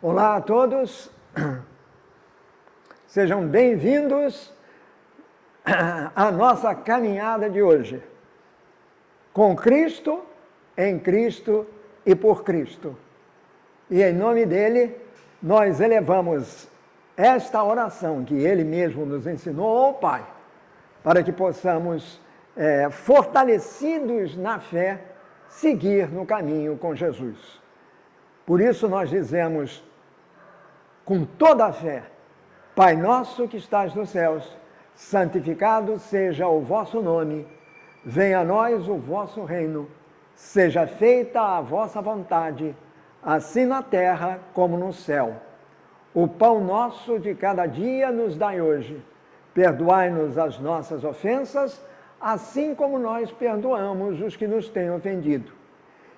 Olá a todos, sejam bem-vindos à nossa caminhada de hoje. Com Cristo, em Cristo e por Cristo. E em nome dele, nós elevamos esta oração que ele mesmo nos ensinou ao Pai, para que possamos, fortalecidos na fé, seguir no caminho com Jesus. Por isso nós dizemos, com toda a fé, Pai nosso que estás nos céus, santificado seja o vosso nome, venha a nós o vosso reino, seja feita a vossa vontade, assim na terra como no céu. O pão nosso de cada dia nos dai hoje, perdoai-nos as nossas ofensas, assim como nós perdoamos os que nos têm ofendido.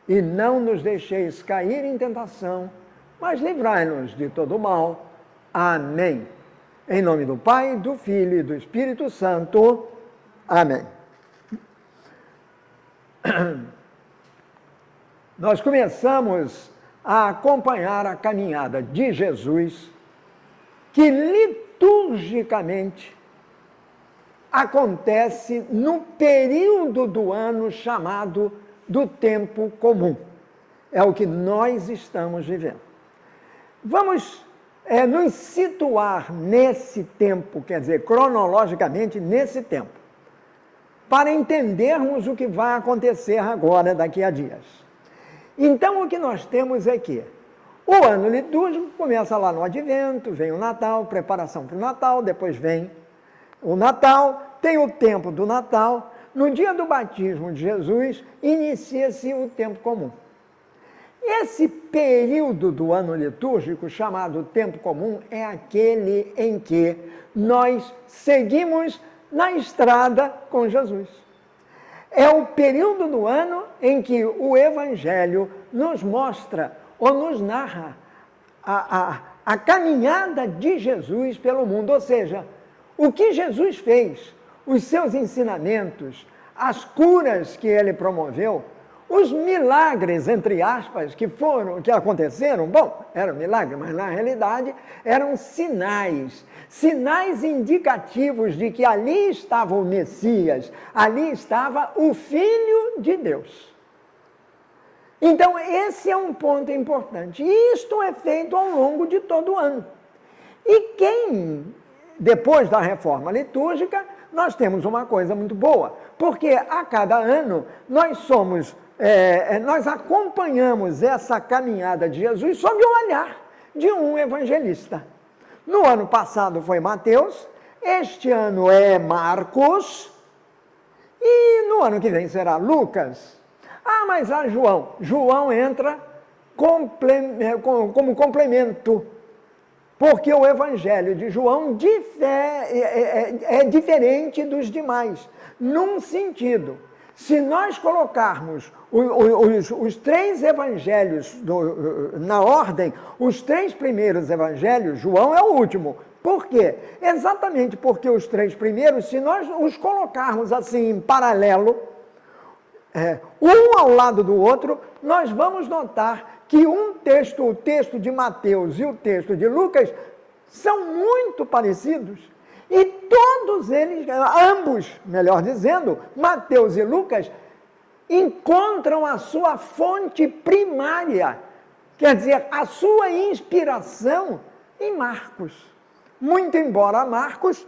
E não nos deixeis cair em tentação, mas livrai-nos de todo mal. Amém. Em nome do Pai, do Filho e do Espírito Santo. Amém. Nós começamos a acompanhar a caminhada de Jesus, que liturgicamente acontece no período do ano chamado do tempo comum. É o que nós estamos vivendo. Vamos nos situar nesse tempo, quer dizer, cronologicamente nesse tempo, para entendermos o que vai acontecer agora, daqui a dias. Então, o que nós temos é que o ano litúrgico começa lá no Advento, vem o Natal, preparação para o Natal, depois vem o Natal, tem o tempo do Natal. No dia do batismo de Jesus, inicia-se o tempo comum. Esse período do ano litúrgico, chamado tempo comum, é aquele em que nós seguimos na estrada com Jesus. É o período do ano em que o Evangelho nos mostra ou nos narra a caminhada de Jesus pelo mundo, ou seja, o que Jesus fez, os seus ensinamentos, as curas que ele promoveu, os milagres, entre aspas, que aconteceram, bom, era um milagre, mas na realidade eram sinais indicativos de que ali estava o Messias, ali estava o Filho de Deus. Então, esse é um ponto importante. E isto é feito ao longo de todo o ano. E depois da reforma litúrgica, nós temos uma coisa muito boa, porque a cada ano nós acompanhamos essa caminhada de Jesus sob o olhar de um evangelista. No ano passado foi Mateus, este ano é Marcos, e no ano que vem será Lucas. Mas há João. João entra como complemento, porque o evangelho de João é diferente dos demais, num sentido. Se nós colocarmos os três evangelhos na ordem, os três primeiros evangelhos, João é o último. Por quê? Exatamente porque os três primeiros, se nós os colocarmos assim em paralelo, um ao lado do outro, nós vamos notar que o texto de Mateus e o texto de Lucas são muito parecidos. E todos eles, ambos, melhor dizendo, Mateus e Lucas, encontram a sua fonte primária, quer dizer, a sua inspiração em Marcos. Muito embora Marcos,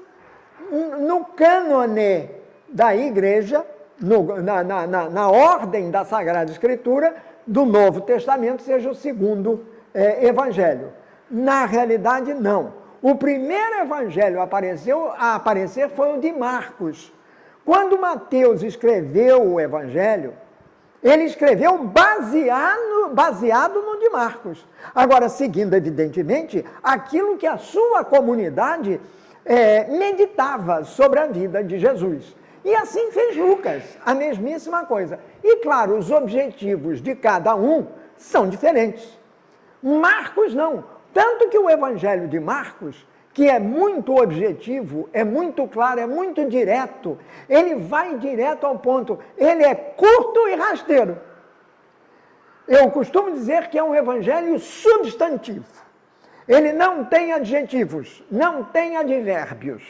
no cânone da igreja, na ordem da Sagrada Escritura, do Novo Testamento, seja o segundo evangelho. Na realidade, não. O primeiro evangelho a aparecer foi o de Marcos. Quando Mateus escreveu o evangelho, ele escreveu baseado no de Marcos. Agora, seguindo, evidentemente, aquilo que a sua comunidade meditava sobre a vida de Jesus. E assim fez Lucas, a mesmíssima coisa. E, claro, os objetivos de cada um são diferentes. Marcos não. Tanto que o evangelho de Marcos, que é muito objetivo, é muito claro, é muito direto, ele vai direto ao ponto, ele é curto e rasteiro. Eu costumo dizer que é um evangelho substantivo. Ele não tem adjetivos, não tem advérbios.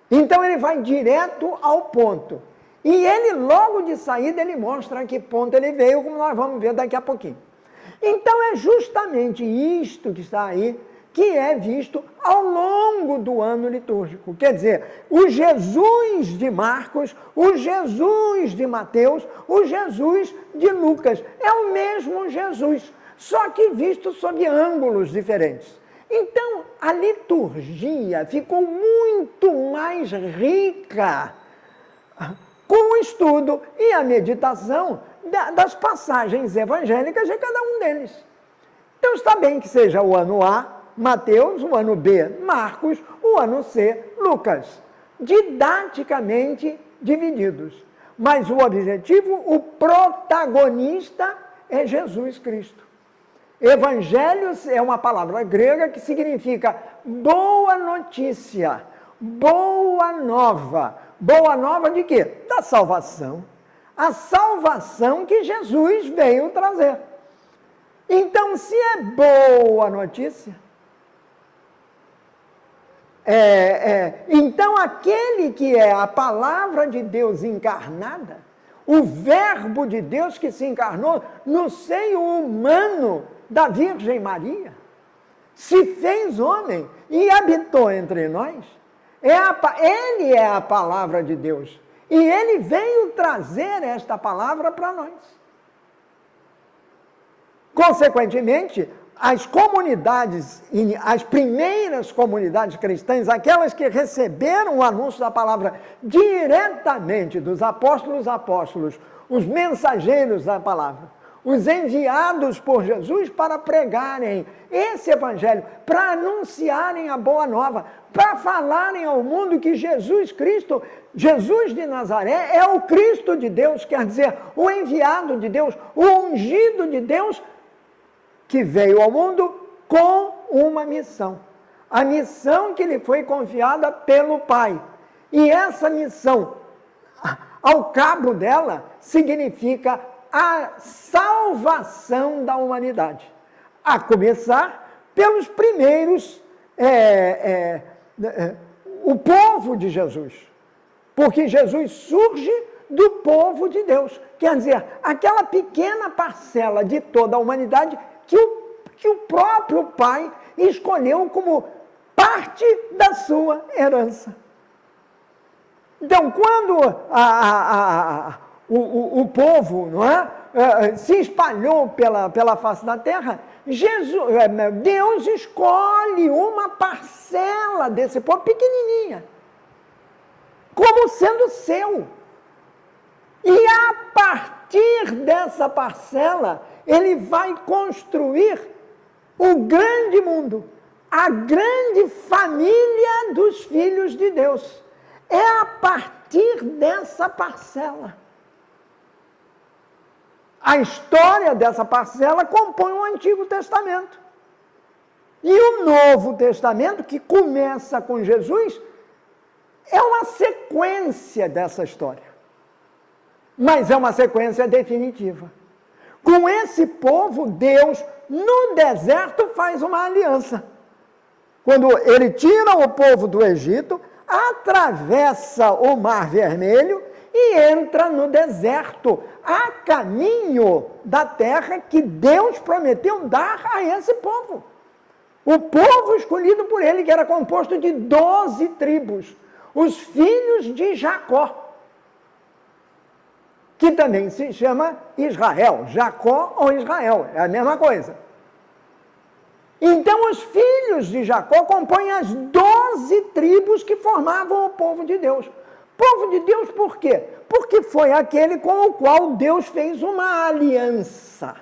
Então ele vai direto ao ponto. E ele, logo de saída, ele mostra a que ponto ele veio, como nós vamos ver daqui a pouquinho. Então é justamente isto que está aí, que é visto ao longo do ano litúrgico. Quer dizer, o Jesus de Marcos, o Jesus de Mateus, o Jesus de Lucas. É o mesmo Jesus, só que visto sob ângulos diferentes. Então, a liturgia ficou muito mais rica com o estudo e a meditação das passagens evangélicas de cada um deles. Então, está bem que seja o ano A, Mateus, o ano B, Marcos, o ano C, Lucas, didaticamente divididos. Mas o objetivo, o protagonista é Jesus Cristo. Evangelhos é uma palavra grega que significa boa notícia, boa nova. Boa nova de quê? Da salvação. A salvação que Jesus veio trazer. Então, se é boa notícia, então aquele que é a palavra de Deus encarnada, o verbo de Deus que se encarnou no seio humano da Virgem Maria, se fez homem e habitou entre nós, ele é a palavra de Deus. E ele veio trazer esta palavra para nós. Consequentemente, as comunidades, as primeiras comunidades cristãs, aquelas que receberam o anúncio da palavra diretamente dos apóstolos, os mensageiros da palavra, os enviados por Jesus para pregarem esse evangelho, para anunciarem a boa nova, para falarem ao mundo que Jesus Cristo, Jesus de Nazaré, é o Cristo de Deus, quer dizer, o enviado de Deus, o ungido de Deus, que veio ao mundo com uma missão. A missão que lhe foi confiada pelo Pai. E essa missão, ao cabo dela, significa a salvação da humanidade. A começar pelos primeiros, o povo de Jesus. Porque Jesus surge do povo de Deus. Quer dizer, aquela pequena parcela de toda a humanidade que o próprio Pai escolheu como parte da sua herança. Então, quando o povo, não é, se espalhou pela face da terra, Deus escolhe uma parcela desse povo pequenininha, como sendo seu. E a partir dessa parcela, ele vai construir o grande mundo, a grande família dos filhos de Deus. É a partir dessa parcela. A história dessa parcela compõe o Antigo Testamento. E o Novo Testamento, que começa com Jesus, é uma sequência dessa história. Mas é uma sequência definitiva. Com esse povo, Deus, no deserto, faz uma aliança. Quando ele tira o povo do Egito, atravessa o Mar Vermelho e entra no deserto, a caminho da terra que Deus prometeu dar a esse povo. O povo escolhido por ele, que era composto de 12 tribos, os filhos de Jacó, que também se chama Israel. Jacó ou Israel, é a mesma coisa. Então, os filhos de Jacó compõem as 12 tribos que formavam o povo de Deus. Povo de Deus por quê? Porque foi aquele com o qual Deus fez uma aliança.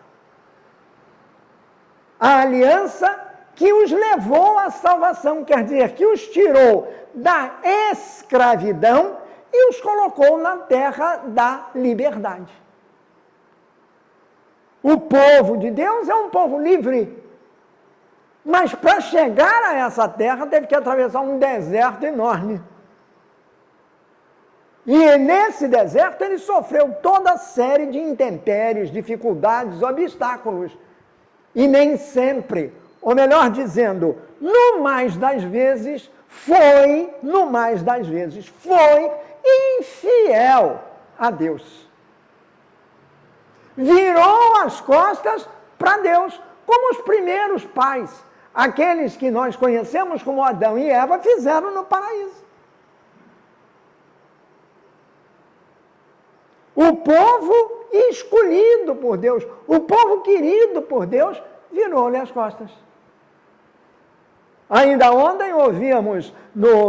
A aliança que os levou à salvação, quer dizer, que os tirou da escravidão e os colocou na terra da liberdade. O povo de Deus é um povo livre. Mas para chegar a essa terra, teve que atravessar um deserto enorme. E nesse deserto ele sofreu toda a série de intempéries, dificuldades, obstáculos. E nem sempre ou melhor dizendo, no mais das vezes, foi infiel a Deus. Virou as costas para Deus, como os primeiros pais, aqueles que nós conhecemos como Adão e Eva, fizeram no paraíso. O povo escolhido por Deus, o povo querido por Deus, virou-lhe as costas. Ainda ontem ouvíamos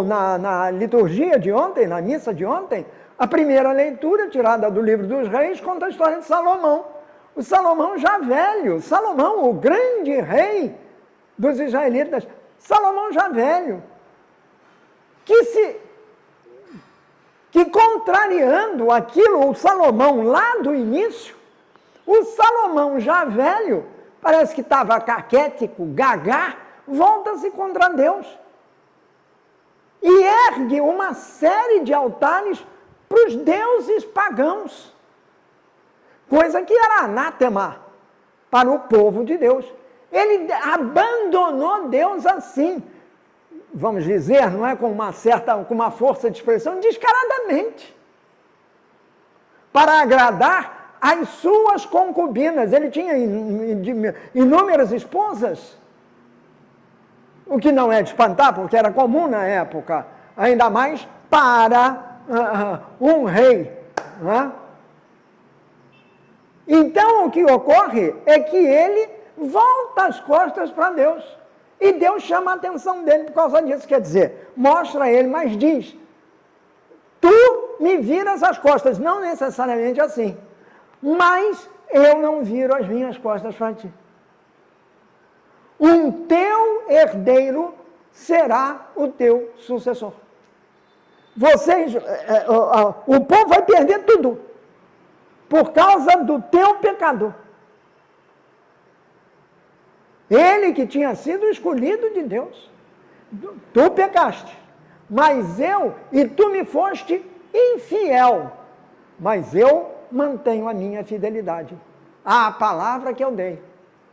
na liturgia de ontem, na missa de ontem, a primeira leitura tirada do livro dos Reis conta a história de Salomão. O Salomão já velho, Salomão, o grande rei dos israelitas, Salomão já velho, que contrariando aquilo, o Salomão lá do início, o Salomão já velho, parece que estava caquético, gagá, volta-se contra Deus. E ergue uma série de altares para os deuses pagãos. Coisa que era anátema para o povo de Deus. Ele abandonou Deus assim, vamos dizer, não é com uma força de expressão, descaradamente, para agradar as suas concubinas. Ele tinha inúmeras esposas, o que não é de espantar, porque era comum na época, ainda mais para um rei. Né? Então, o que ocorre é que ele volta as costas para Deus. E Deus chama a atenção dele por causa disso. Quer dizer, mostra a ele, mas diz, tu me viras as costas. Não necessariamente assim, mas eu não viro as minhas costas para ti. Um teu herdeiro será o teu sucessor. O povo vai perder tudo por causa do teu pecado. Ele que tinha sido escolhido de Deus, tu pecaste, e tu me foste infiel, mas eu mantenho a minha fidelidade, à palavra que eu dei.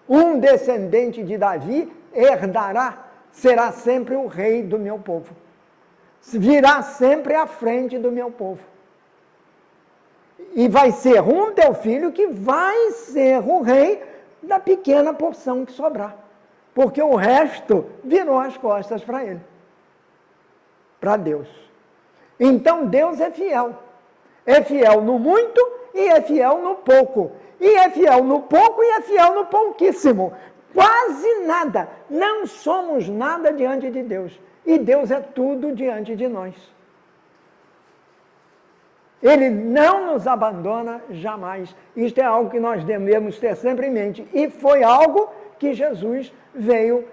Um descendente de Davi herdará, será sempre o rei do meu povo, virá sempre à frente do meu povo. E vai ser um teu filho que vai ser o rei da pequena porção que sobrar. Porque o resto virou as costas para ele. Para Deus. Então Deus é fiel. É fiel no muito e é fiel no pouco. E é fiel no pouco e é fiel no pouquíssimo. Quase nada. Não somos nada diante de Deus. E Deus é tudo diante de nós. Ele não nos abandona jamais. Isto é algo que nós devemos ter sempre em mente. E foi algo que Jesus veio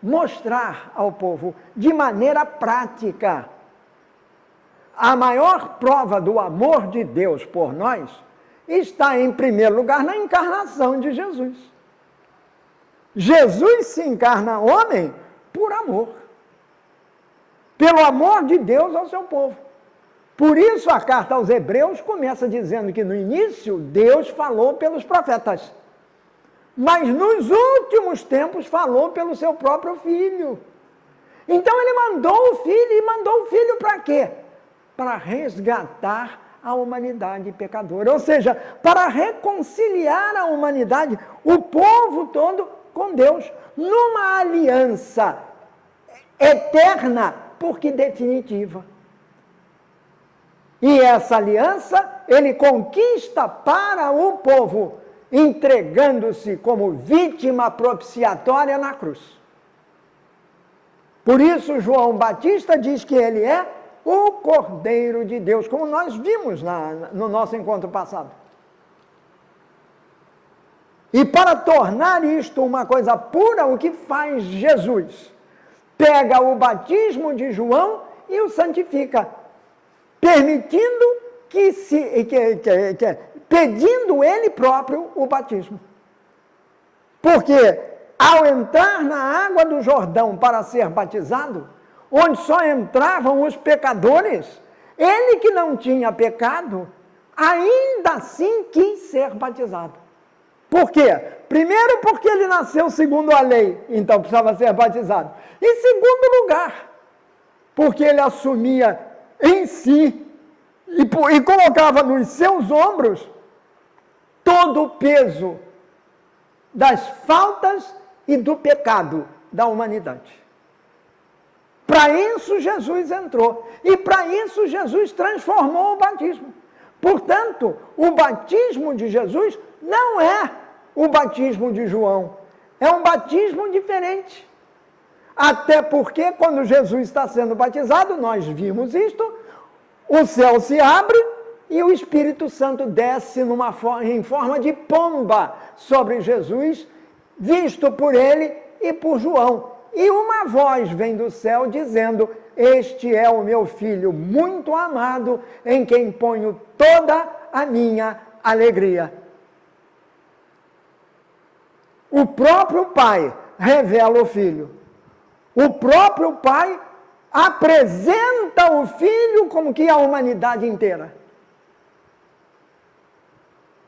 mostrar ao povo de maneira prática. A maior prova do amor de Deus por nós está, em primeiro lugar, na encarnação de Jesus. Jesus se encarna homem por amor. Pelo amor de Deus ao seu povo. Por isso a carta aos Hebreus começa dizendo que no início Deus falou pelos profetas, mas nos últimos tempos falou pelo seu próprio Filho. Então ele mandou o Filho, e mandou o Filho para quê? Para resgatar a humanidade pecadora, ou seja, para reconciliar a humanidade, o povo todo com Deus, numa aliança eterna, porque definitiva. E essa aliança ele conquista para o povo, entregando-se como vítima propiciatória na cruz. Por isso João Batista diz que ele é o Cordeiro de Deus, como nós vimos no nosso encontro passado. E para tornar isto uma coisa pura, o que faz Jesus? Pega o batismo de João e o santifica, permitindo pedindo ele próprio o batismo. Porque ao entrar na água do Jordão para ser batizado, onde só entravam os pecadores, ele que não tinha pecado, ainda assim quis ser batizado. Por quê? Primeiro, porque ele nasceu segundo a lei, então precisava ser batizado. Em segundo lugar, porque ele assumia em si e colocava nos seus ombros todo o peso das faltas e do pecado da humanidade. Para isso Jesus entrou. E para isso Jesus transformou o batismo. Portanto, o batismo de Jesus não é o batismo de João. É um batismo diferente. Até porque quando Jesus está sendo batizado, nós vimos isto, o céu se abre e o Espírito Santo desce em forma de pomba sobre Jesus, visto por ele e por João. E uma voz vem do céu dizendo: este é o meu filho muito amado, em quem ponho toda a minha alegria. O próprio Pai revela o Filho. O próprio Pai apresenta o Filho como que a humanidade inteira.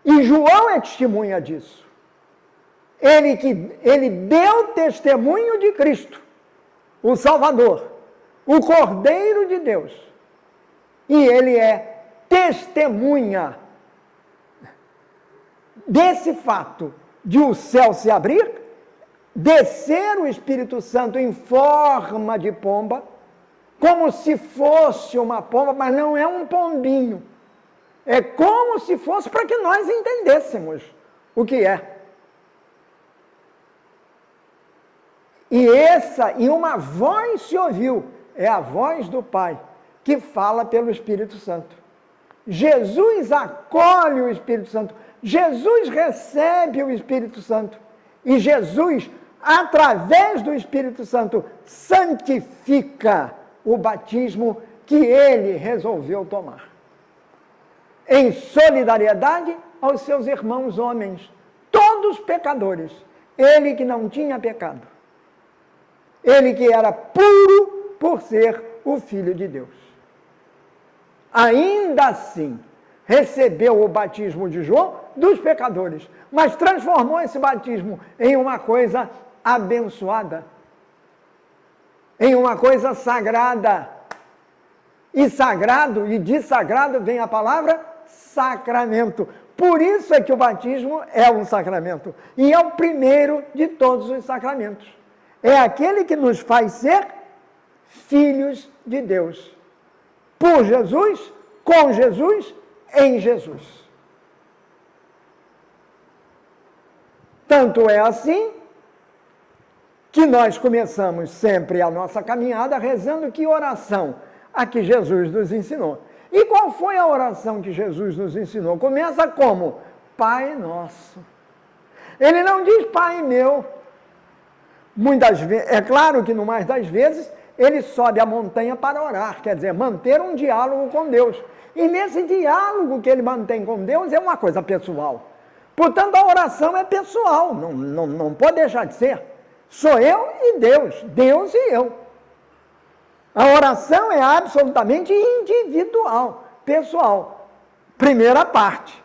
E João é testemunha disso. Ele deu testemunho de Cristo, o Salvador, o Cordeiro de Deus. E ele é testemunha desse fato de o céu se abrir, descer o Espírito Santo em forma de pomba, como se fosse uma pomba, mas não é um pombinho. É como se fosse, para que nós entendêssemos o que é. E uma voz se ouviu, é a voz do Pai, que fala pelo Espírito Santo. Jesus acolhe o Espírito Santo, Jesus recebe o Espírito Santo, e Jesus, através do Espírito Santo, santifica o batismo que ele resolveu tomar. Em solidariedade aos seus irmãos homens, todos pecadores, ele que não tinha pecado. Ele que era puro por ser o Filho de Deus. Ainda assim, recebeu o batismo de João dos pecadores, mas transformou esse batismo em uma coisa abençoada, em uma coisa sagrada. E sagrado, e de sagrado vem a palavra sacramento. Por isso é que o batismo é um sacramento, e é o primeiro de todos os sacramentos. É aquele que nos faz ser filhos de Deus. Por Jesus, com Jesus, em Jesus. Tanto é assim que nós começamos sempre a nossa caminhada rezando que oração a que Jesus nos ensinou. E qual foi a oração que Jesus nos ensinou? Começa como? Pai nosso. Ele não diz Pai meu. Muitas vezes, é claro que no mais das vezes, ele sobe a montanha para orar, quer dizer, manter um diálogo com Deus. E nesse diálogo que ele mantém com Deus é uma coisa pessoal. Portanto, a oração é pessoal, não pode deixar de ser. Sou eu e Deus, Deus e eu. A oração é absolutamente individual, pessoal. Primeira parte.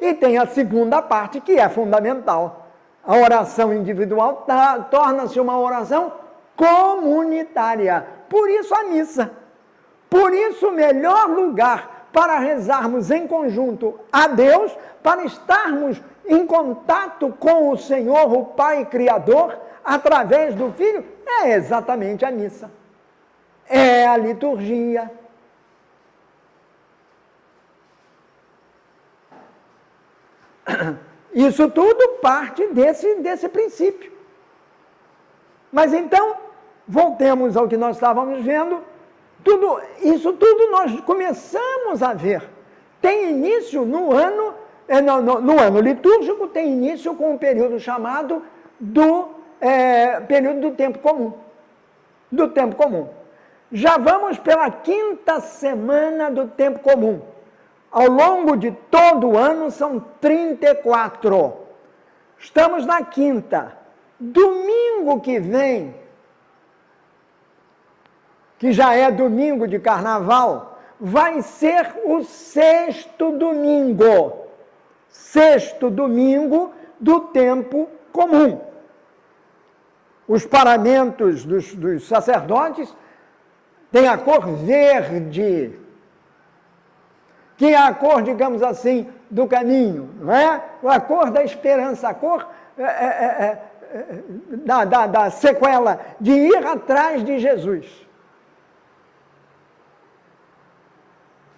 E tem a segunda parte que é fundamental. A oração individual torna-se uma oração comunitária. Por isso a missa. Por isso o melhor lugar para rezarmos em conjunto a Deus, para estarmos em contato com o Senhor, o Pai Criador, através do Filho, é exatamente a missa. É a liturgia. Isso tudo parte desse princípio. Mas então, voltemos ao que nós estávamos vendo. Isso tudo nós começamos a ver. Tem início no ano litúrgico, tem início com o período chamado período do tempo comum. Do tempo comum. Já vamos pela 5ª semana do tempo comum. Ao longo de todo o ano são 34. Estamos na 5ª. Domingo que vem, que já é domingo de carnaval, vai ser o 6º domingo. 6º domingo do tempo comum. Os paramentos dos sacerdotes têm a cor verde, que é a cor, digamos assim, do caminho, não é? A cor da esperança, a cor da sequela, de ir atrás de Jesus.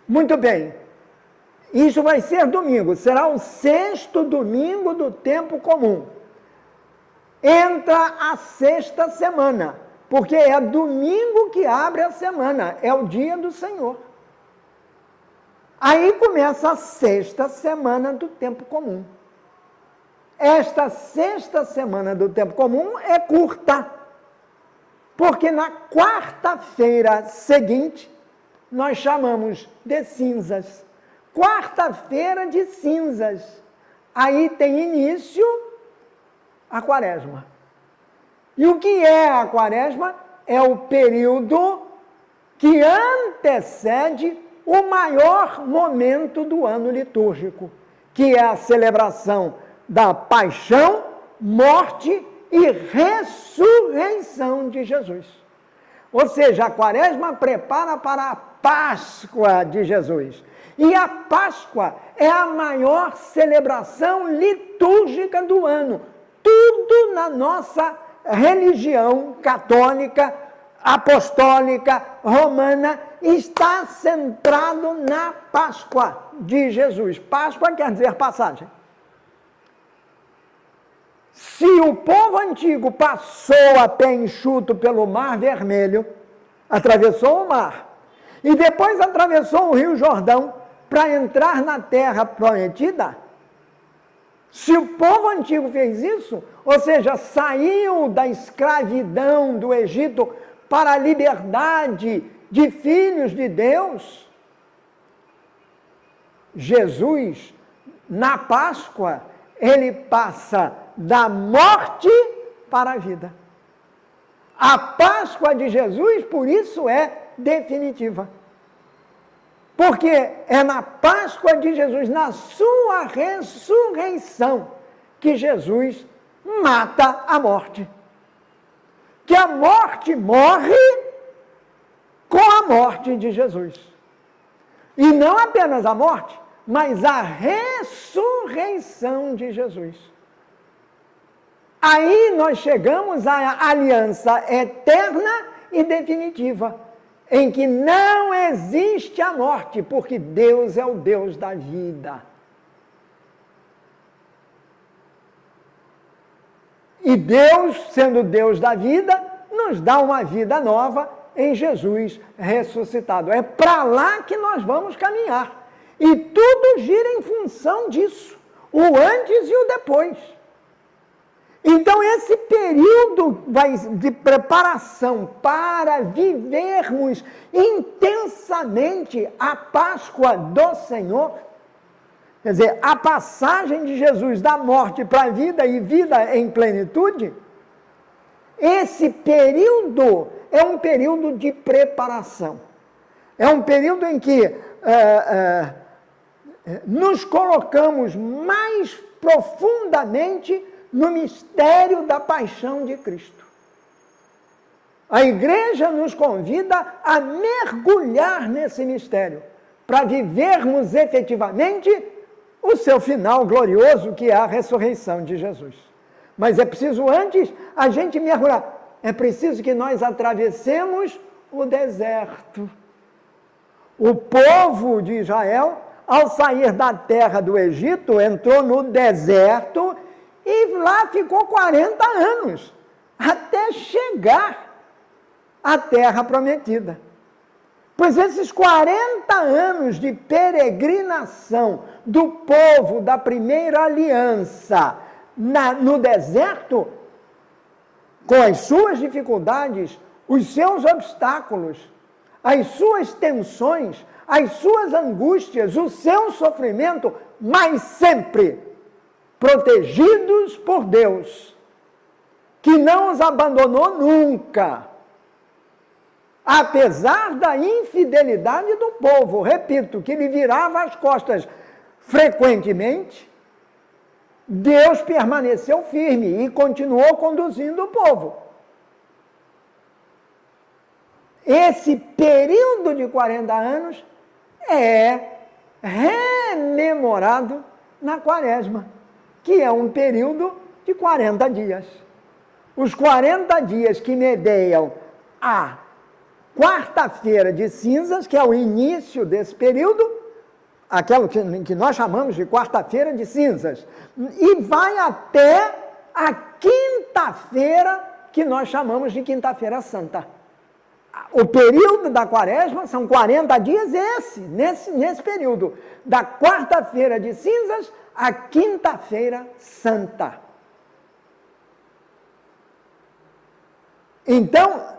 Muito bem. Isso vai ser domingo, será o 6º domingo do tempo comum. Entra a 6ª semana, porque é domingo que abre a semana, é o dia do Senhor. Aí começa a 6ª semana do tempo comum. Esta 6ª semana do tempo comum é curta, porque na quarta-feira seguinte, nós chamamos de cinzas. Quarta-feira de cinzas. Aí tem início a quaresma. E o que é a quaresma? É o período que antecede o maior momento do ano litúrgico, que é a celebração da paixão, morte e ressurreição de Jesus. Ou seja, a quaresma prepara para a Páscoa de Jesus. E a Páscoa é a maior celebração litúrgica do ano. Tudo na nossa religião católica, apostólica, romana, está centrado na Páscoa de Jesus. Páscoa quer dizer passagem. Se o povo antigo passou a pé enxuto pelo Mar Vermelho, atravessou o mar, e depois atravessou o Rio Jordão para entrar na Terra Prometida, se o povo antigo fez isso, ou seja, saiu da escravidão do Egito para a liberdade de filhos de Deus, Jesus, na Páscoa, ele passa da morte para a vida. A Páscoa de Jesus, por isso, é definitiva. Porque é na Páscoa de Jesus, na sua ressurreição, que Jesus mata a morte. Que a morte morre com a morte de Jesus. E não apenas a morte, mas a ressurreição de Jesus. Aí nós chegamos à aliança eterna e definitiva, em que não existe a morte, porque Deus é o Deus da vida. E Deus, sendo Deus da vida, nos dá uma vida nova em Jesus ressuscitado. É para lá que nós vamos caminhar. E tudo gira em função disso, o antes e o depois. Então, esse período de preparação para vivermos intensamente a Páscoa do Senhor, quer dizer, a passagem de Jesus da morte para a vida e vida em plenitude, esse período é um período de preparação. É um período em que nos colocamos mais profundamente no mistério da paixão de Cristo. A igreja nos convida a mergulhar nesse mistério, para vivermos efetivamente o seu final glorioso, que é a ressurreição de Jesus. Mas é preciso antes a gente mergulhar. É preciso que nós atravessemos o deserto. O povo de Israel, ao sair da terra do Egito, entrou no deserto e lá ficou 40 anos, até chegar à terra prometida. Pois esses 40 anos de peregrinação do povo da primeira aliança no deserto, com as suas dificuldades, os seus obstáculos, as suas tensões, as suas angústias, o seu sofrimento, mas sempre protegidos por Deus, que não os abandonou nunca, apesar da infidelidade do povo, repito, que lhe virava as costas frequentemente, Deus permaneceu firme e continuou conduzindo o povo. Esse período de 40 anos é rememorado na Quaresma, que é um período de 40 dias. Os 40 dias que medeiam a quarta-feira de cinzas, que é o início desse período, aquilo que nós chamamos de quarta-feira de cinzas, e vai até a quinta-feira, que nós chamamos de quinta-feira santa. O período da Quaresma são 40 dias nesse período, da quarta-feira de cinzas à quinta-feira santa. Então,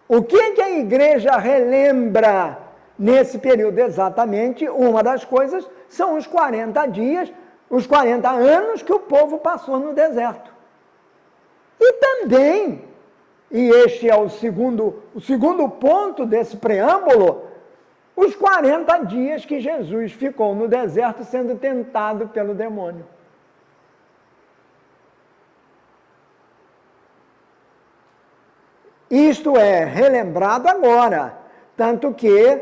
o que a igreja relembra nesse período exatamente? Uma das coisas são os 40 dias, os 40 anos que o povo passou no deserto. E também, e este é o segundo ponto desse preâmbulo, os 40 dias que Jesus ficou no deserto sendo tentado pelo demônio. Isto é relembrado agora, tanto que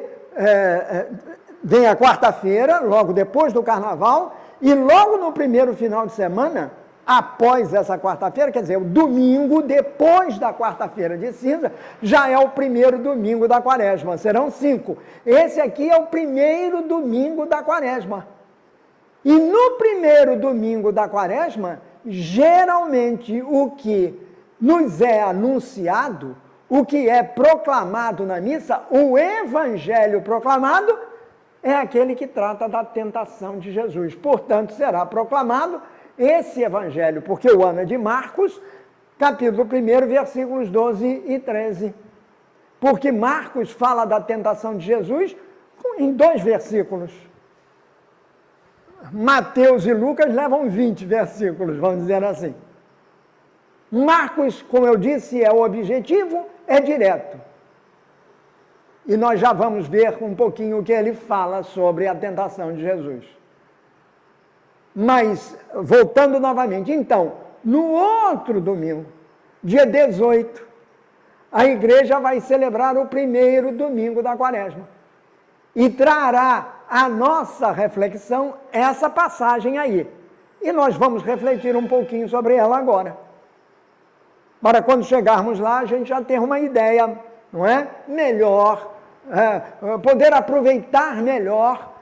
vem a quarta-feira, logo depois do carnaval, e logo no primeiro final de semana, após essa quarta-feira, quer dizer, o domingo depois da quarta-feira de cinza, já é o primeiro domingo da Quaresma, serão 5. Esse aqui é o primeiro domingo da Quaresma. E no primeiro domingo da Quaresma, geralmente o que nos é anunciado, o que é proclamado na missa, o evangelho proclamado, é aquele que trata da tentação de Jesus. Portanto, será proclamado esse evangelho, porque o ano é de Marcos, capítulo 1, versículos 12 e 13. Porque Marcos fala da tentação de Jesus em 2 versículos. Mateus e Lucas levam 20 versículos, vamos dizer assim. Marcos, como eu disse, é o objetivo, é direto. E nós já vamos ver um pouquinho o que ele fala sobre a tentação de Jesus. Mas, voltando novamente, então, no outro domingo, dia 18, a igreja vai celebrar o primeiro domingo da Quaresma. E trará à nossa reflexão essa passagem aí. E nós vamos refletir um pouquinho sobre ela agora. Para quando chegarmos lá, a gente já ter uma ideia, não é? Melhor, poder aproveitar melhor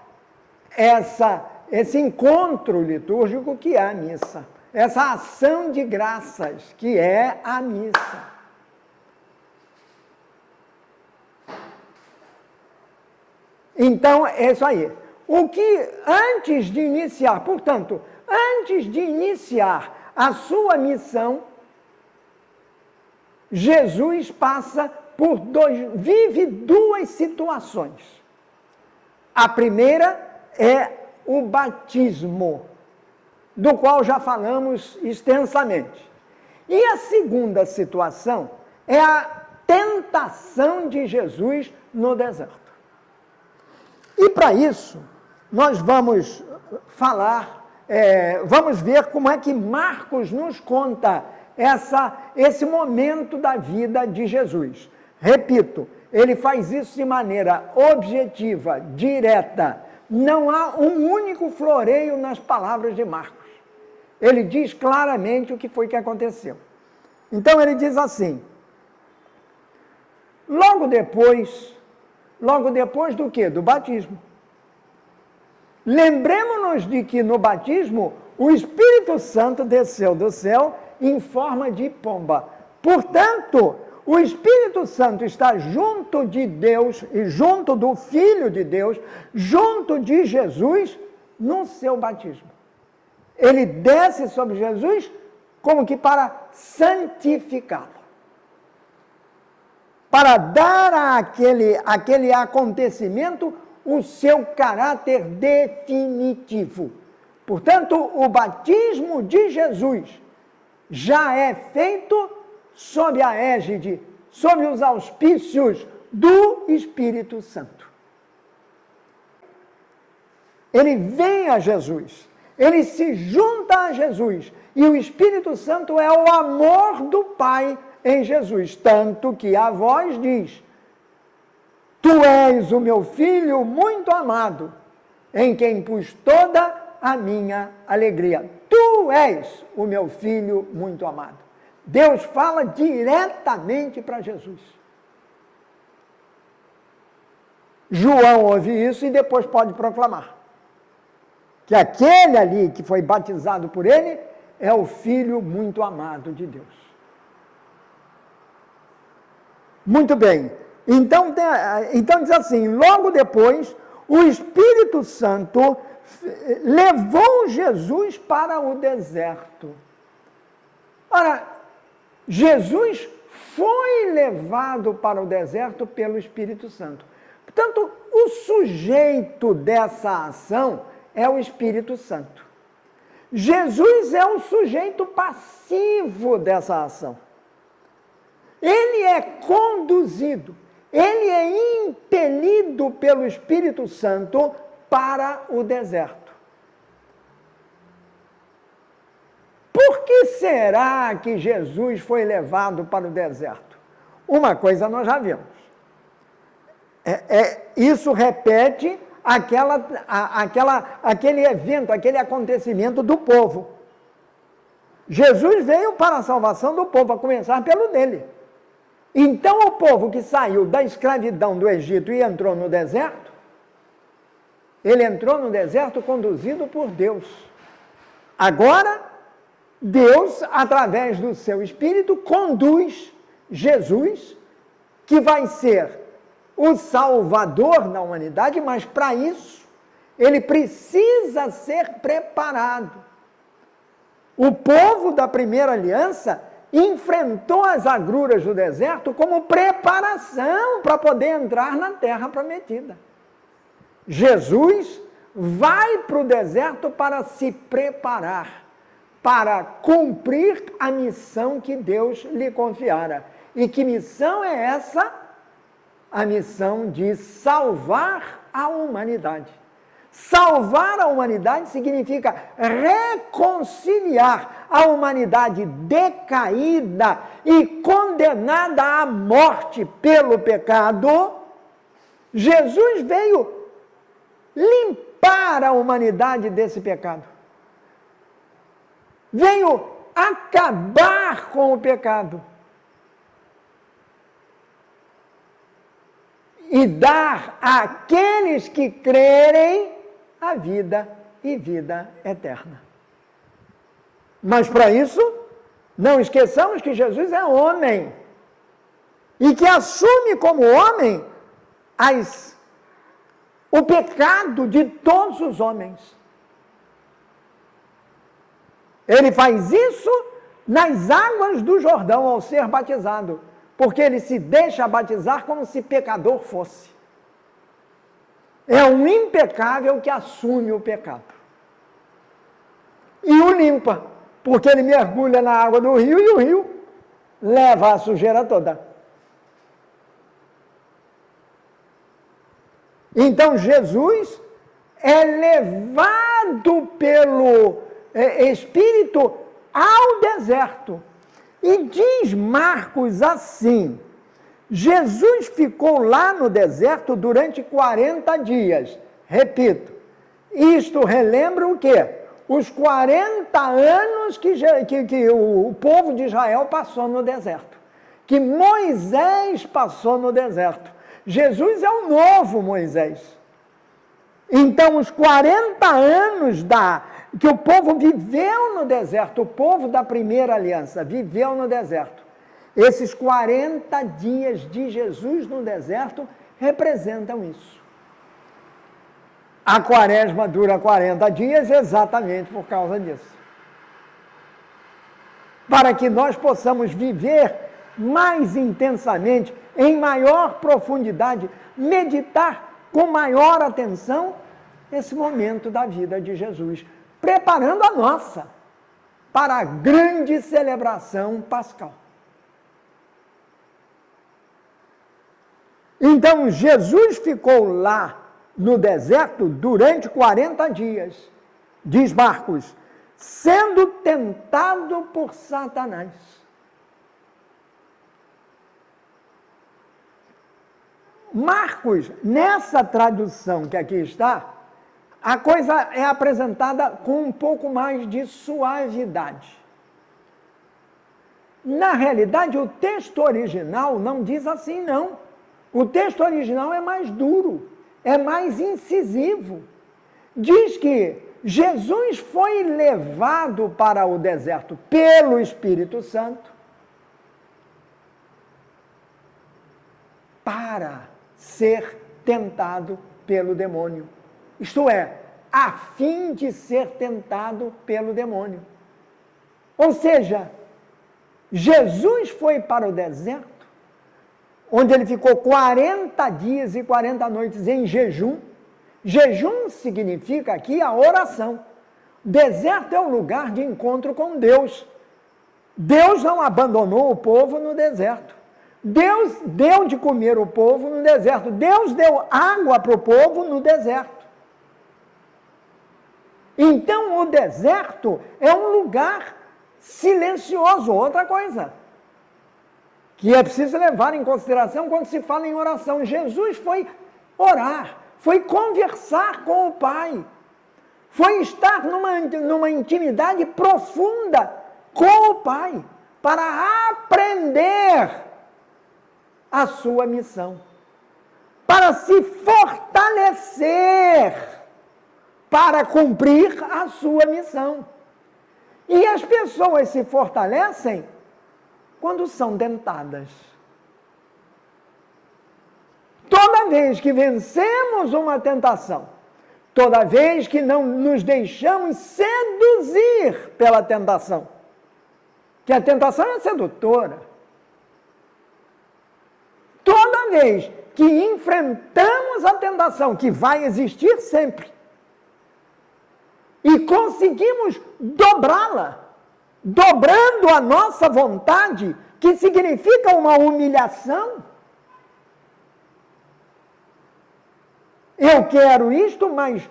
esse encontro litúrgico que é a missa. Essa ação de graças que é a missa. Então, é isso aí. O que antes de iniciar, portanto, antes de iniciar a sua missão, Jesus vive 2 situações. A primeira é o batismo, do qual já falamos extensamente. E a segunda situação é a tentação de Jesus no deserto. E para isso, nós vamos vamos ver como é que Marcos nos conta esse momento da vida de Jesus. Repito, ele faz isso de maneira objetiva, direta. Não há um único floreio nas palavras de Marcos. Ele diz claramente o que foi que aconteceu. Então ele diz assim, logo depois do quê? Do batismo. Lembremos-nos de que no batismo o Espírito Santo desceu do céu em forma de pomba. Portanto, o Espírito Santo está junto de Deus e junto do Filho de Deus, junto de Jesus, no seu batismo. Ele desce sobre Jesus como que para santificá-lo. Para dar àquele acontecimento o seu caráter definitivo. Portanto, o batismo de Jesus já é feito sob a égide, sob os auspícios do Espírito Santo. Ele vem a Jesus. ele se junta a Jesus. E o Espírito Santo é o amor do Pai em Jesus. Tanto que a voz diz: Tu és o meu filho muito amado, em quem pus toda a minha alegria. Tu és o meu filho muito amado. Deus fala diretamente para Jesus. João ouve isso e depois pode proclamar que aquele ali que foi batizado por ele é o filho muito amado de Deus. Muito bem. Então diz assim, logo depois, o Espírito Santo levou Jesus para o deserto. Ora, Jesus foi levado para o deserto pelo Espírito Santo. Portanto, o sujeito dessa ação é o Espírito Santo. Jesus é o sujeito passivo dessa ação. Ele é conduzido, ele é impelido pelo Espírito Santo para o deserto. Por que será que Jesus foi levado para o deserto? Uma coisa nós já vimos. Isso repete aquele evento, aquele acontecimento do povo. Jesus veio para a salvação do povo, a começar pelo dele. Então o povo que saiu da escravidão do Egito e entrou no deserto, ele entrou no deserto conduzido por Deus. Agora, Deus, através do seu Espírito, conduz Jesus, que vai ser o Salvador da humanidade, mas para isso, ele precisa ser preparado. O povo da primeira aliança enfrentou as agruras do deserto como preparação para poder entrar na terra prometida. Jesus vai para o deserto para se preparar, para cumprir a missão que Deus lhe confiara. E que missão é essa? A missão de salvar a humanidade. Salvar a humanidade significa reconciliar a humanidade decaída e condenada à morte pelo pecado. Jesus veio limpar a humanidade desse pecado. Veio acabar com o pecado. E dar àqueles que crerem a vida e vida eterna. Mas para isso, não esqueçamos que Jesus é homem e que assume como homem o pecado de todos os homens. Ele faz isso nas águas do Jordão ao ser batizado, porque ele se deixa batizar como se pecador fosse. É um impecável que assume o pecado. E o limpa, porque ele mergulha na água do rio e o rio leva a sujeira toda. Então Jesus é levado pelo Espírito ao deserto. E diz Marcos assim: Jesus ficou lá no deserto durante 40 dias. Repito, isto relembra o quê? Os 40 anos que o povo de Israel passou no deserto. Que Moisés passou no deserto. Jesus é o novo Moisés. Então, os 40 anos que o povo viveu no deserto, o povo da primeira aliança viveu no deserto. Esses 40 dias de Jesus no deserto representam isso. A quaresma dura 40 dias exatamente por causa disso. Para que nós possamos viver mais intensamente, em maior profundidade, meditar com maior atenção esse momento da vida de Jesus, preparando a nossa para a grande celebração pascal. Então, Jesus ficou lá no deserto durante 40 dias. diz Marcos, sendo tentado por Satanás. Marcos, nessa tradução que aqui está, a coisa é apresentada com um pouco mais de suavidade. Na realidade, o texto original não diz assim, não. O texto original é mais duro, é mais incisivo. Diz que Jesus foi levado para o deserto pelo Espírito Santo para ser tentado pelo demônio. Isto é, a fim de ser tentado pelo demônio. Ou seja, Jesus foi para o deserto, onde ele ficou 40 dias e 40 noites em jejum. Jejum significa aqui a oração. Deserto é o lugar de encontro com Deus. Deus não abandonou o povo no deserto. Deus deu de comer o povo no deserto. Deus deu água para o povo no deserto. Então, o deserto é um lugar silencioso. Outra coisa que é preciso levar em consideração quando se fala em oração. Jesus foi orar, foi conversar com o Pai, foi estar numa intimidade profunda com o Pai, para aprender a sua missão, para se fortalecer, para cumprir a sua missão. E as pessoas se fortalecem quando são tentadas. Toda vez que vencemos uma tentação, toda vez que não nos deixamos seduzir pela tentação, que a tentação é sedutora, toda vez que enfrentamos a tentação, que vai existir sempre, e conseguimos dobrá-la, dobrando a nossa vontade, que significa uma humilhação. Eu quero isto, mas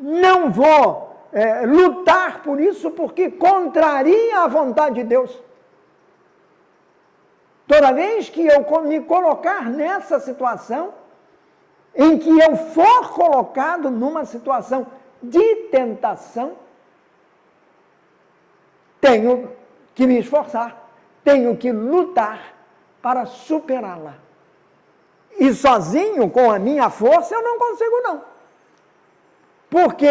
não vou lutar por isso, porque contraria a vontade de Deus. Toda vez que eu me colocar nessa situação, em que eu for colocado numa situação de tentação, tenho que me esforçar, tenho que lutar para superá-la. E sozinho, com a minha força, eu não consigo não. Porque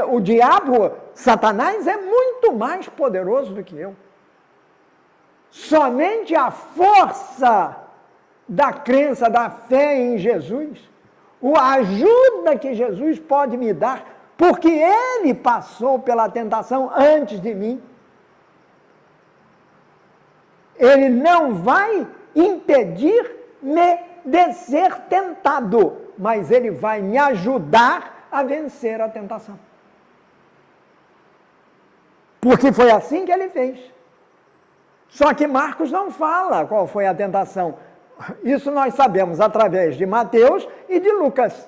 o diabo, Satanás, é muito mais poderoso do que eu. Somente a força da crença, da fé em Jesus, a ajuda que Jesus pode me dar, porque ele passou pela tentação antes de mim. Ele não vai impedir-me de ser tentado, mas ele vai me ajudar a vencer a tentação. Porque foi assim que ele fez. Só que Marcos não fala qual foi a tentação. Isso nós sabemos através de Mateus e de Lucas.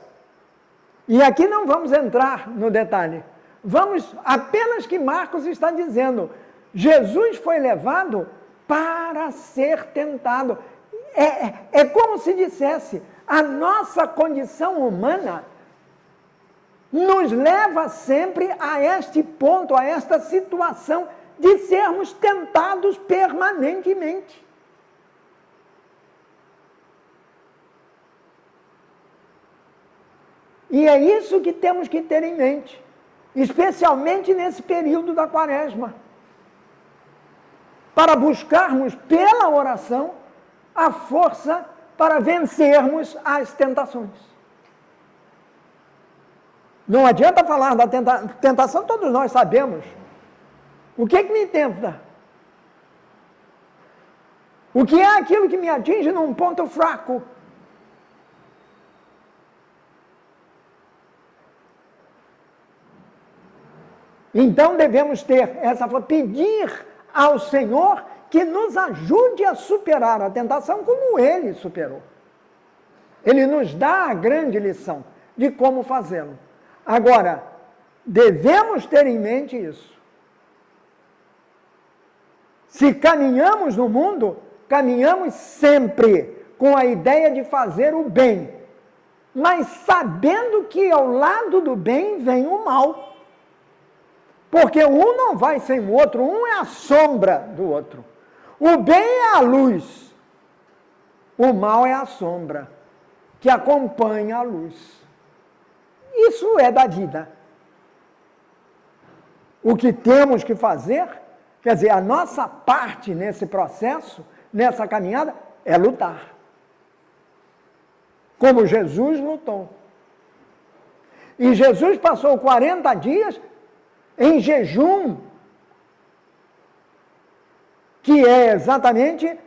E aqui não vamos entrar no detalhe. Vamos apenas que Marcos está dizendo, Jesus foi levado para ser tentado. É como se dissesse, a nossa condição humana nos leva sempre a este ponto, a esta situação de sermos tentados permanentemente. E é isso que temos que ter em mente, especialmente nesse período da Quaresma, para buscarmos pela oração a força para vencermos as tentações. Não adianta falar da tentação, todos nós sabemos. O que me tenta? O que é aquilo que me atinge num ponto fraco? Então devemos ter essa força, pedir ao Senhor que nos ajude a superar a tentação como Ele superou. Ele nos dá a grande lição de como fazê-lo. Agora, Devemos ter em mente isso. Se caminhamos no mundo, caminhamos sempre com a ideia de fazer o bem, mas sabendo que ao lado do bem vem o mal. Porque um não vai sem o outro, um é a sombra do outro. O bem é a luz, o mal é a sombra que acompanha a luz. Isso é da vida. O que temos que fazer, quer dizer, a nossa parte nesse processo, nessa caminhada, é lutar. Como Jesus lutou. E Jesus passou 40 dias em jejum, que é exatamente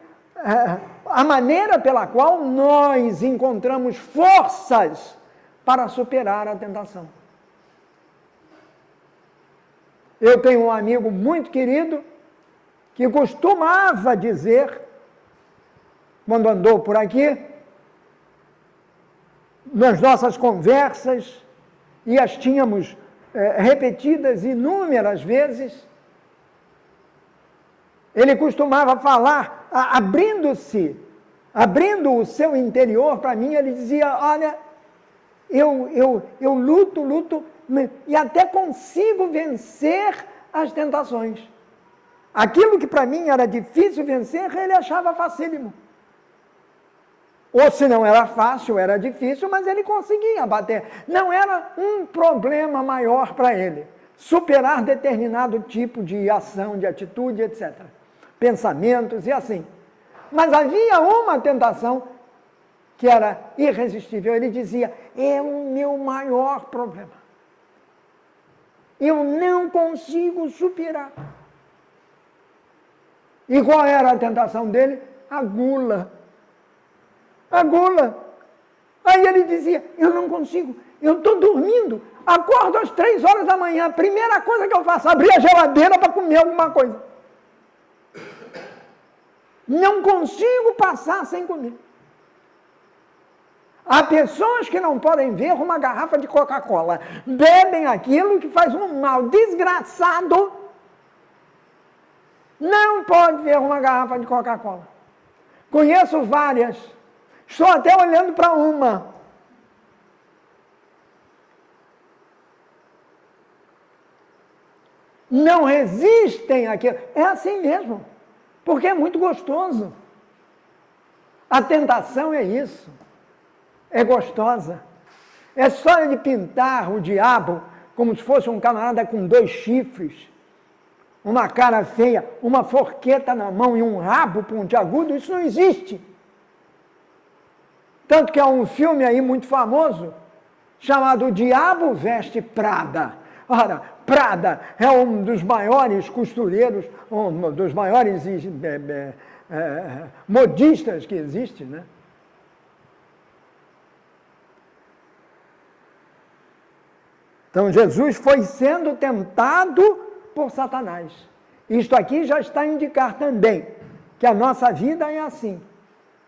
a maneira pela qual nós encontramos forças para superar a tentação. Eu tenho um amigo muito querido que costumava dizer, quando andou por aqui, nas nossas conversas, e as tínhamos repetidas inúmeras vezes, ele costumava falar, abrindo o seu interior para mim, ele dizia, olha, eu luto, e até consigo vencer as tentações. Aquilo que para mim era difícil vencer, ele achava facílimo. Ou se não era fácil, era difícil, mas ele conseguia bater. Não era um problema maior para ele superar determinado tipo de ação, de atitude, etc. Pensamentos e assim. Mas havia uma tentação que era irresistível. Ele dizia, é o meu maior problema. Eu não consigo superar. E qual era a tentação dele? A gula. A gula. Aí ele dizia, eu não consigo, eu estou dormindo, acordo às 3 horas da manhã, a primeira coisa que eu faço é abrir a geladeira para comer alguma coisa. Não consigo passar sem comer. Há pessoas que não podem ver uma garrafa de Coca-Cola, bebem aquilo que faz um mal desgraçado, não pode ver uma garrafa de Coca-Cola. Conheço várias, estou até olhando para uma. Não resistem àquilo. É assim mesmo, porque é muito gostoso. A tentação é isso. É gostosa. É só de pintar o diabo como se fosse um camarada com 2 chifres, uma cara feia, uma forqueta na mão e um rabo pontiagudo, isso não existe. Tanto que há um filme aí muito famoso, chamado O Diabo Veste Prada. Ora, Prada é um dos maiores costureiros, um dos maiores modistas que existe, né? Então, Jesus foi sendo tentado por Satanás. Isto aqui já está a indicar também que a nossa vida é assim.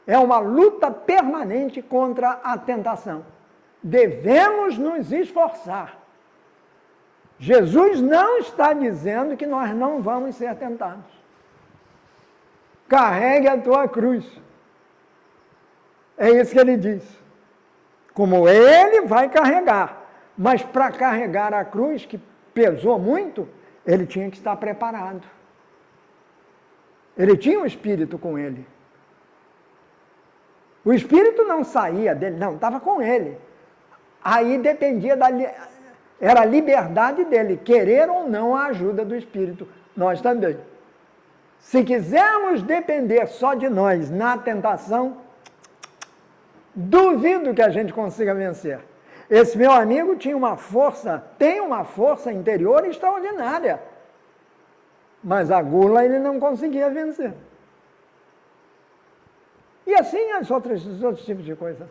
É uma luta permanente contra a tentação. Devemos nos esforçar. Jesus não está dizendo que nós não vamos ser tentados. Carregue a tua cruz. É isso que ele diz. Como ele vai carregar. Mas para carregar a cruz, que pesou muito, ele tinha que estar preparado. Ele tinha um espírito com ele. O espírito não saía dele, não, estava com ele. Aí dependia era a liberdade dele, querer ou não a ajuda do espírito. Nós também. Se quisermos depender só de nós na tentação, duvido que a gente consiga vencer. Esse meu amigo tem uma força interior extraordinária. Mas a gula ele não conseguia vencer. E assim os outros tipos de coisa.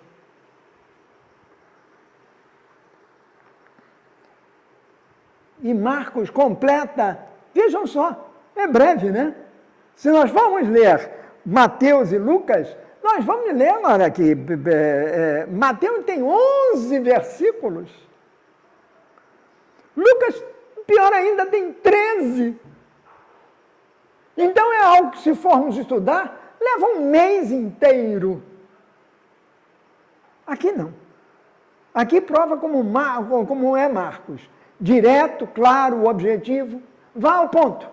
E Marcos completa, vejam só, é breve, né? Se nós formos ler Mateus e Lucas, nós vamos ler agora aqui, Mateus tem 11 versículos. Lucas, pior ainda, tem 13. Então é algo que, se formos estudar, leva um mês inteiro. Aqui não. Aqui prova como é Marcos. Direto, claro, objetivo. Vá ao ponto.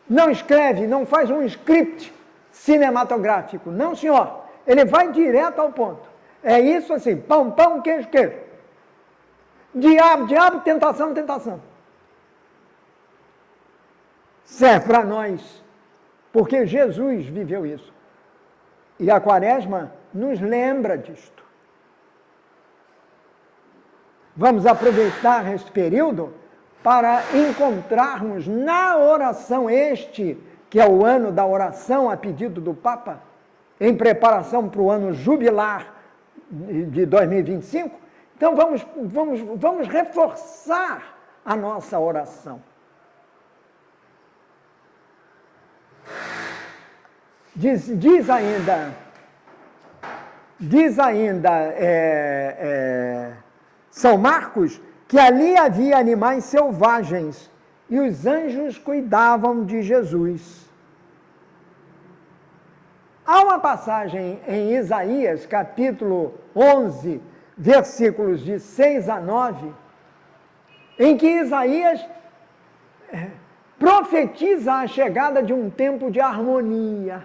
Não escreve, não faz um script cinematográfico. Não, senhor. Ele vai direto ao ponto. É isso assim, pão, pão, queijo, queijo. Diabo, diabo, tentação, tentação. Serve para nós, porque Jesus viveu isso. E a Quaresma nos lembra disto. Vamos aproveitar este período para encontrarmos na oração que é o ano da oração a pedido do Papa, em preparação para o ano jubilar de 2025. Então vamos reforçar a nossa oração. Diz ainda São Marcos que ali havia animais selvagens e os anjos cuidavam de Jesus. Há uma passagem em Isaías, capítulo 11, versículos de 6 a 9, em que Isaías profetiza a chegada de um tempo de harmonia,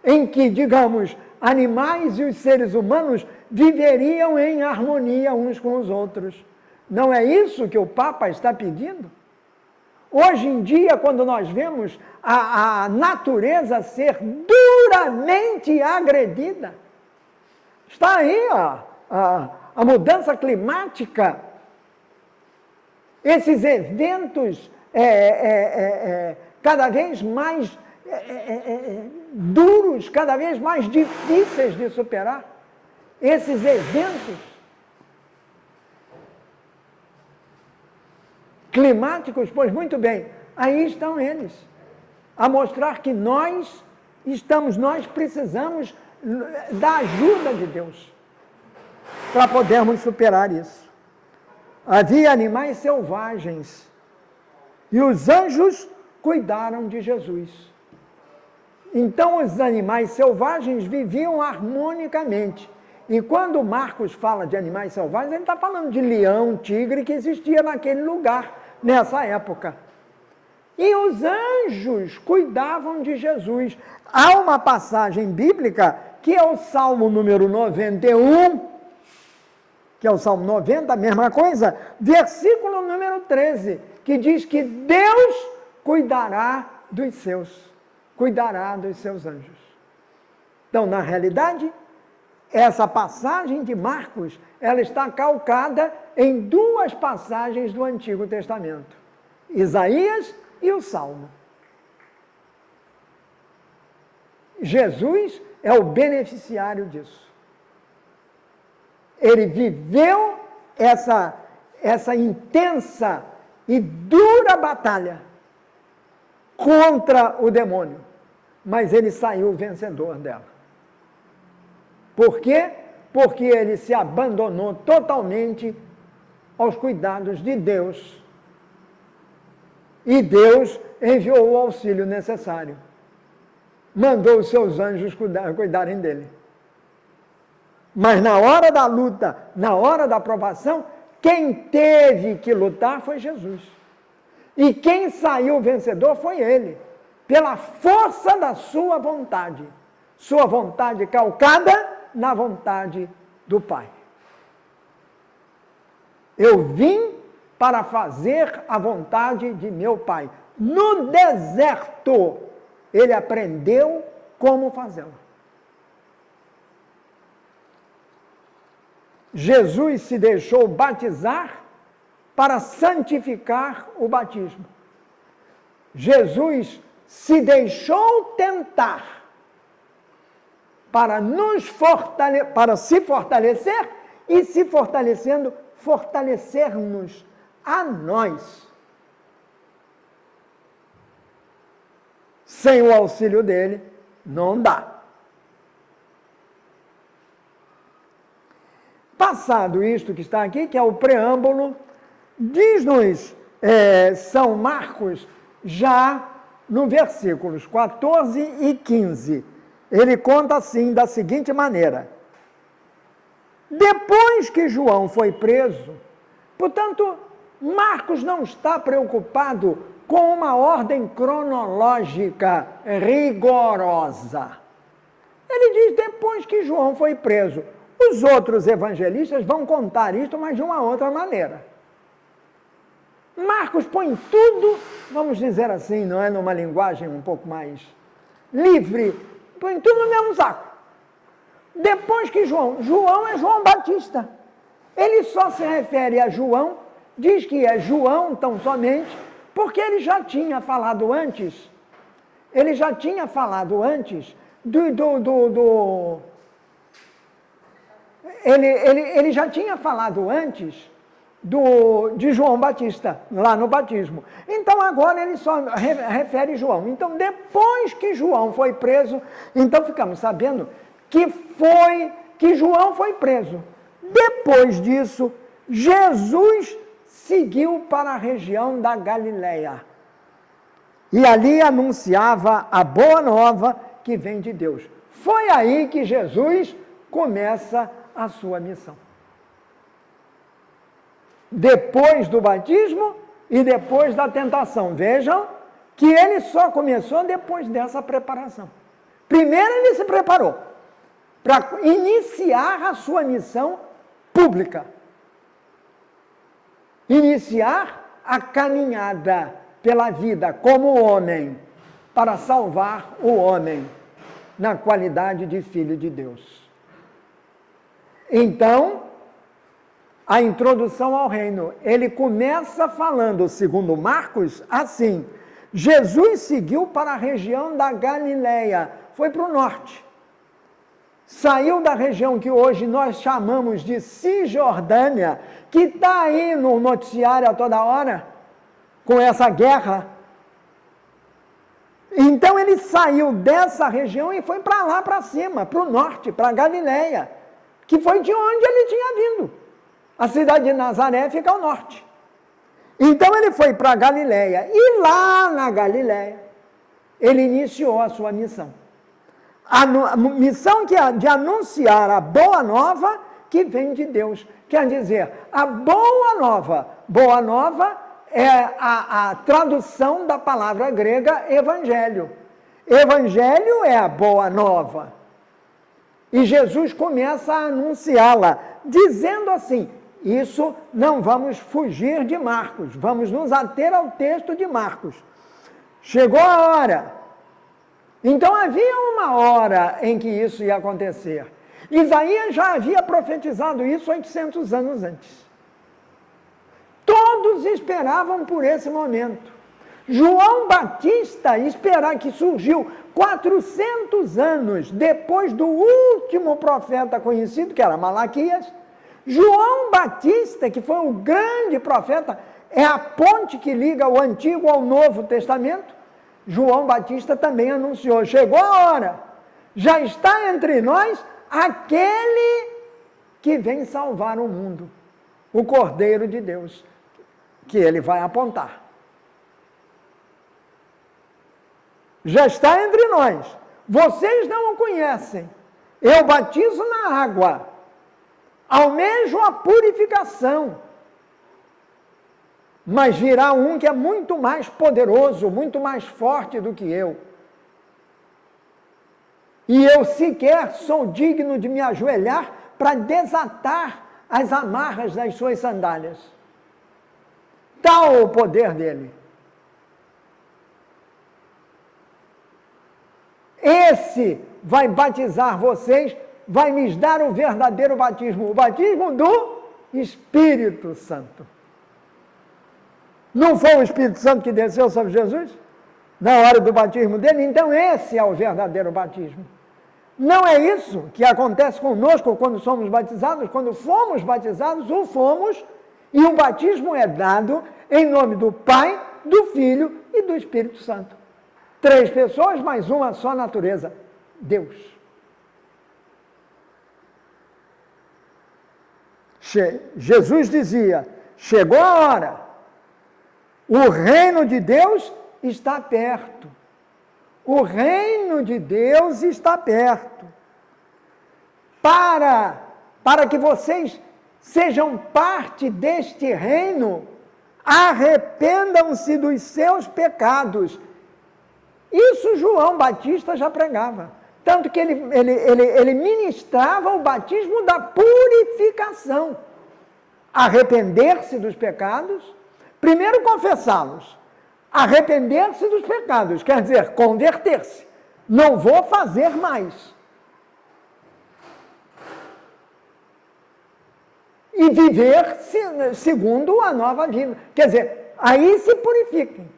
em que, digamos, animais e os seres humanos viveriam em harmonia uns com os outros. Não é isso que o Papa está pedindo? Hoje em dia, quando nós vemos a natureza ser duramente agredida, está aí a mudança climática, esses eventos cada vez mais duros, cada vez mais difíceis de superar. Esses eventos climáticos, pois muito bem, aí estão eles, a mostrar que nós precisamos da ajuda de Deus para podermos superar isso. Havia animais selvagens e os anjos cuidaram de Jesus. Então os animais selvagens viviam harmonicamente. E quando Marcos fala de animais selvagens, ele está falando de leão, tigre, que existia naquele lugar, nessa época. E os anjos cuidavam de Jesus. Há uma passagem bíblica, que é o Salmo número 91, que é o Salmo 90, a mesma coisa, versículo número 13, que diz que Deus cuidará dos seus anjos. Então, na realidade, essa passagem de Marcos, ela está calcada em duas passagens do Antigo Testamento, Isaías e o Salmo. Jesus é o beneficiário disso. Ele viveu essa intensa e dura batalha contra o demônio, mas ele saiu vencedor dela. Por quê? Porque ele se abandonou totalmente aos cuidados de Deus. E Deus enviou o auxílio necessário. Mandou os seus anjos cuidarem dele. Mas na hora da luta, na hora da provação, quem teve que lutar foi Jesus. E quem saiu vencedor foi ele, pela força da sua vontade calcada na vontade do Pai. Eu vim para fazer a vontade de meu Pai. No deserto, ele aprendeu como fazê-la. Jesus se deixou batizar para santificar o batismo. Jesus se deixou tentar para se fortalecer e, se fortalecendo, fortalecer-nos a nós. Sem o auxílio dele, não dá. Passado isto que está aqui, que é o preâmbulo, diz-nos São Marcos, já no versículos 14 e 15, ele conta assim, da seguinte maneira: depois que João foi preso, portanto, Marcos não está preocupado com uma ordem cronológica rigorosa. Ele diz, depois que João foi preso, os outros evangelistas vão contar isto, mas de uma outra maneira. Marcos põe tudo, vamos dizer assim, não é numa linguagem um pouco mais livre, põe tudo no mesmo saco. Depois que João é João Batista. Ele só se refere a João, diz que é João tão somente, porque ele já tinha falado antes, ele já tinha falado antes ele já tinha falado antes de João Batista, lá no batismo. Então agora ele só refere João. Então depois que João foi preso, então ficamos sabendo que João foi preso. Depois disso, Jesus seguiu para a região da Galileia. E ali anunciava a boa nova que vem de Deus. Foi aí que Jesus começa a sua missão. Depois do batismo e depois da tentação. Vejam que ele só começou depois dessa preparação. Primeiro ele se preparou para iniciar a sua missão pública. Iniciar a caminhada pela vida como homem, para salvar o homem na qualidade de filho de Deus. Então, a introdução ao reino, ele começa falando, segundo Marcos, assim: Jesus seguiu para a região da Galileia, foi para o norte. Saiu da região que hoje nós chamamos de Cisjordânia, que está aí no noticiário a toda hora, com essa guerra. Então ele saiu dessa região e foi para lá, para cima, para o norte, para a Galileia, que foi de onde ele tinha vindo. A cidade de Nazaré fica ao norte. Então ele foi para a Galileia, e lá na Galileia, ele iniciou a sua missão. A missão que é de anunciar a boa nova que vem de Deus. Quer dizer, a boa nova é a tradução da palavra grega evangelho. Evangelho é a boa nova. E Jesus começa a anunciá-la, dizendo assim, isso não vamos fugir de Marcos, vamos nos ater ao texto de Marcos. Chegou a hora. Então havia uma hora em que isso ia acontecer. Isaías já havia profetizado isso 800 anos antes. Todos esperavam por esse momento. João Batista esperava, que surgiu 400 anos depois do último profeta conhecido, que era Malaquias. João Batista, que foi um grande profeta, é a ponte que liga o Antigo ao Novo Testamento. João Batista também anunciou, chegou a hora, já está entre nós aquele que vem salvar o mundo, o Cordeiro de Deus, que ele vai apontar. Já está entre nós, vocês não o conhecem, eu batizo na água, almejo a purificação, mas virá um que é muito mais poderoso, muito mais forte do que eu. E eu sequer sou digno de me ajoelhar para desatar as amarras das suas sandálias. Tal o poder dele. Esse vai batizar vocês, vai lhes dar o verdadeiro batismo, o batismo do Espírito Santo. Não foi o Espírito Santo que desceu sobre Jesus? Na hora do batismo dele? Então esse é o verdadeiro batismo. Não é isso que acontece conosco quando somos batizados. Quando fomos batizados, o fomos, e o batismo é dado em nome do Pai, do Filho e do Espírito Santo. 3 pessoas, mas uma só natureza, Deus. Jesus dizia, chegou a hora, o reino de Deus está perto. O reino de Deus está perto. Para que vocês sejam parte deste reino, arrependam-se dos seus pecados. Isso João Batista já pregava. Tanto que ele ministrava o batismo da purificação. Arrepender-se dos pecados, primeiro confessá-los. Arrepender-se dos pecados, quer dizer, converter-se. Não vou fazer mais. E viver segundo a nova vida. Quer dizer, aí se purifiquem.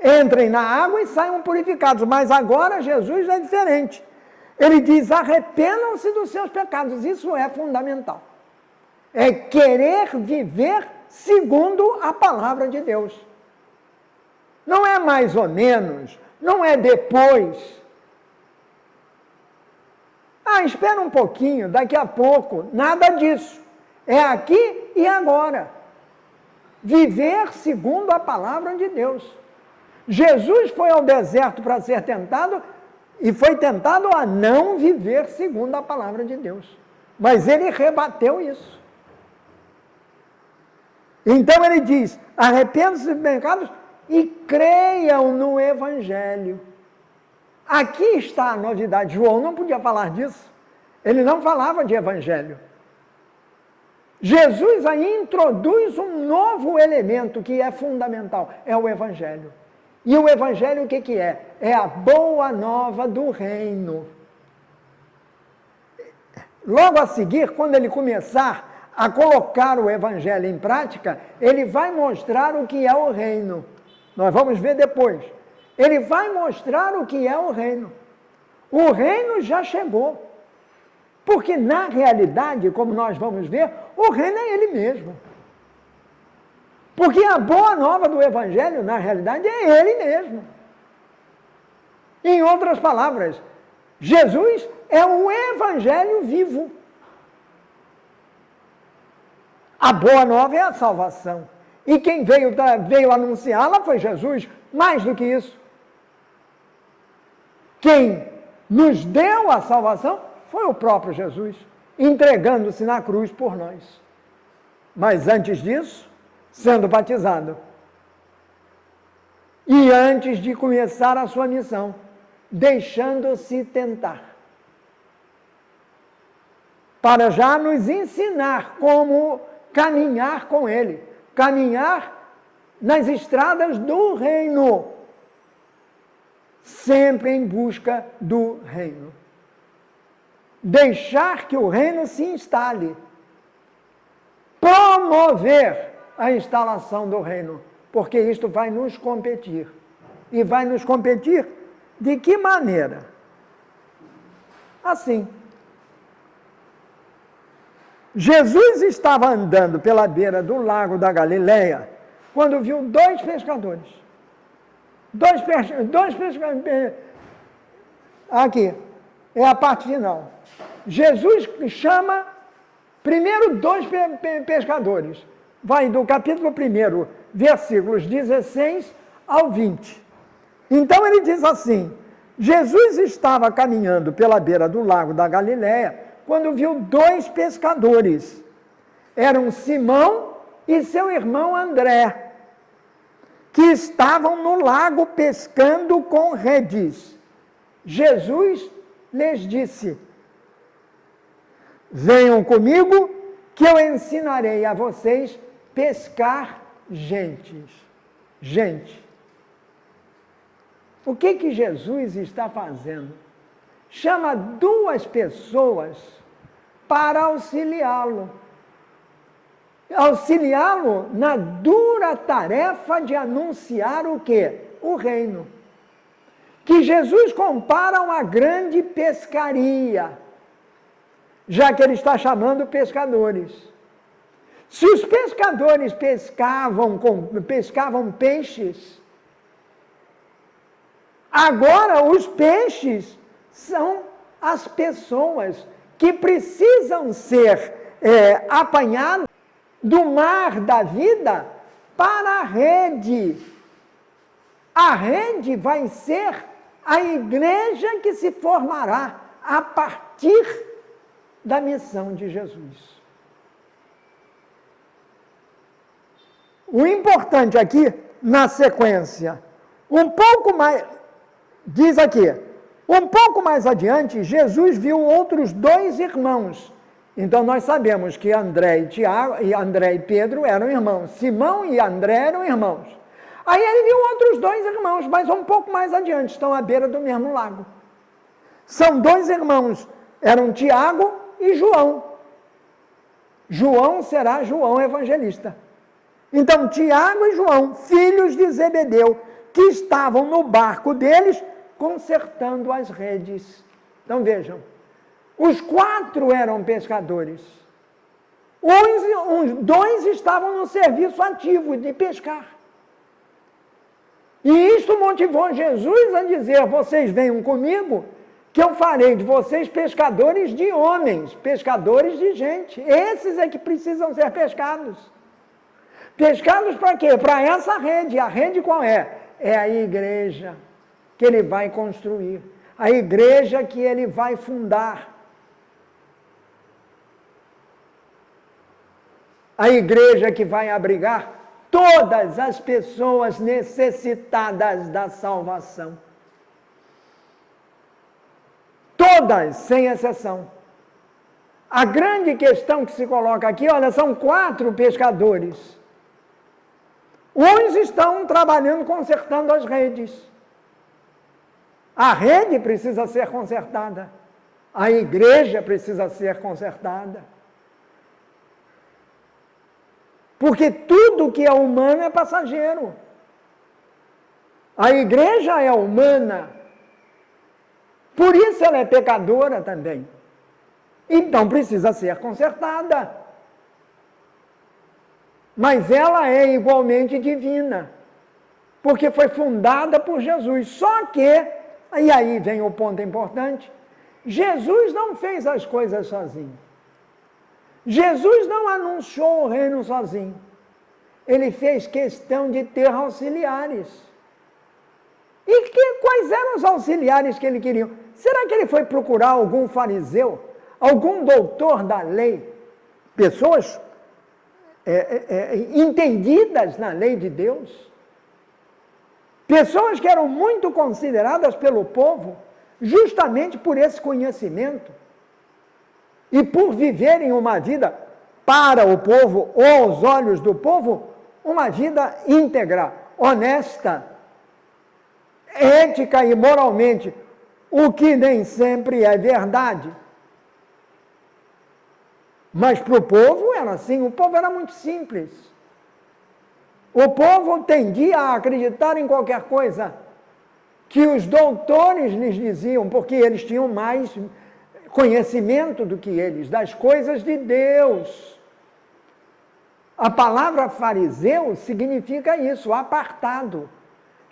Entrem na água e saiam purificados. Mas agora Jesus é diferente. Ele diz, arrependam-se dos seus pecados. Isso é fundamental. É querer viver segundo a palavra de Deus. Não é mais ou menos, não é depois. Espera um pouquinho, daqui a pouco. Nada disso. É aqui e agora. Viver segundo a palavra de Deus. Jesus foi ao deserto para ser tentado e foi tentado a não viver segundo a palavra de Deus. Mas ele rebateu isso. Então ele diz, arrependam-se dos pecados e creiam no Evangelho. Aqui está a novidade. João não podia falar disso. Ele não falava de Evangelho. Jesus aí introduz um novo elemento que é fundamental, é o Evangelho. E o Evangelho o que é? É a boa nova do reino. Logo a seguir, quando ele começar a colocar o Evangelho em prática, ele vai mostrar o que é o reino. Nós vamos ver depois. Ele vai mostrar o que é o reino. O reino já chegou. Porque, na realidade, como nós vamos ver, o reino é ele mesmo. Porque a boa nova do Evangelho, na realidade, é ele mesmo. Em outras palavras, Jesus é o Evangelho vivo. A boa nova é a salvação. E quem veio anunciá-la foi Jesus. Mais do que isso. Quem nos deu a salvação foi o próprio Jesus, entregando-se na cruz por nós. Mas antes disso, sendo batizado. E antes de começar a sua missão, deixando-se tentar. Para já nos ensinar como caminhar com Ele. Caminhar nas estradas do reino. Sempre em busca do reino. Deixar que o reino se instale. Promover a instalação do reino. Porque isto vai nos competir. E vai nos competir de que maneira? Assim. Jesus estava andando pela beira do lago da Galileia quando viu dois pescadores. Dois pescadores. Aqui, é a parte final. Jesus chama primeiro dois pescadores. Vai do capítulo 1, versículos 16 ao 20. Então ele diz assim, Jesus estava caminhando pela beira do lago da Galileia quando viu dois pescadores. Eram Simão e seu irmão André, que estavam no lago pescando com redes. Jesus lhes disse, venham comigo que eu ensinarei a vocês pescar gente. O que Jesus está fazendo? Chama duas pessoas para auxiliá-lo. Auxiliá-lo na dura tarefa de anunciar o quê? O reino. Que Jesus compara a uma grande pescaria, já que ele está chamando pescadores. Se os pescadores pescavam peixes, agora os peixes são as pessoas que precisam ser apanhado do mar da vida para a rede. A rede vai ser a igreja que se formará a partir da missão de Jesus. O importante aqui, na sequência, um pouco mais, diz aqui, um pouco mais adiante, Jesus viu outros 2 irmãos. Então nós sabemos que André e Pedro eram irmãos, Simão e André eram irmãos. Aí ele viu outros 2 irmãos, mas um pouco mais adiante, estão à beira do mesmo lago. São 2 irmãos, eram Tiago e João. João será João Evangelista. Então, Tiago e João, filhos de Zebedeu, que estavam no barco deles, consertando as redes. Então, vejam, os 4 eram pescadores. 2 estavam no serviço ativo de pescar. E isto motivou Jesus a dizer, vocês venham comigo, que eu farei de vocês pescadores de homens, pescadores de gente. Esses é que precisam ser pescados. Pescados para quê? Para essa rede. A rede qual é? É a igreja que ele vai construir. A igreja que ele vai fundar. A igreja que vai abrigar todas as pessoas necessitadas da salvação. Todas, sem exceção. A grande questão que se coloca aqui, olha, são 4 pescadores. Uns estão trabalhando, consertando as redes. A rede precisa ser consertada. A igreja precisa ser consertada. Porque tudo que é humano é passageiro. A igreja é humana. Por isso ela é pecadora também. Então precisa ser consertada. Mas ela é igualmente divina. Porque foi fundada por Jesus. Só que, e aí vem o ponto importante, Jesus não fez as coisas sozinho. Jesus não anunciou o reino sozinho. Ele fez questão de ter auxiliares. E quais eram os auxiliares que ele queria? Será que ele foi procurar algum fariseu, algum doutor da lei, pessoas entendidas na lei de Deus? Pessoas que eram muito consideradas pelo povo, justamente por esse conhecimento. E por viverem uma vida para o povo, ou aos olhos do povo, uma vida íntegra, honesta, ética e moralmente, o que nem sempre é verdade. Mas para o povo era assim, o povo era muito simples. O povo tendia a acreditar em qualquer coisa que os doutores lhes diziam, porque eles tinham mais conhecimento do que eles, das coisas de Deus. A palavra fariseu significa isso, apartado.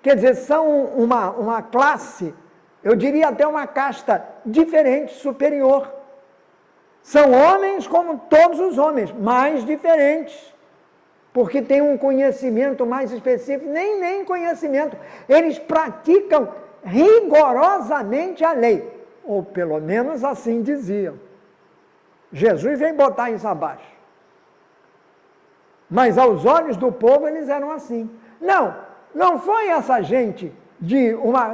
Quer dizer, são uma classe, eu diria até uma casta diferente, superior. São homens como todos os homens, mas diferentes. Porque têm um conhecimento mais específico, nem conhecimento. Eles praticam rigorosamente a lei. Ou pelo menos assim diziam. Jesus vem botar isso abaixo. Mas aos olhos do povo eles eram assim. Não foi essa gente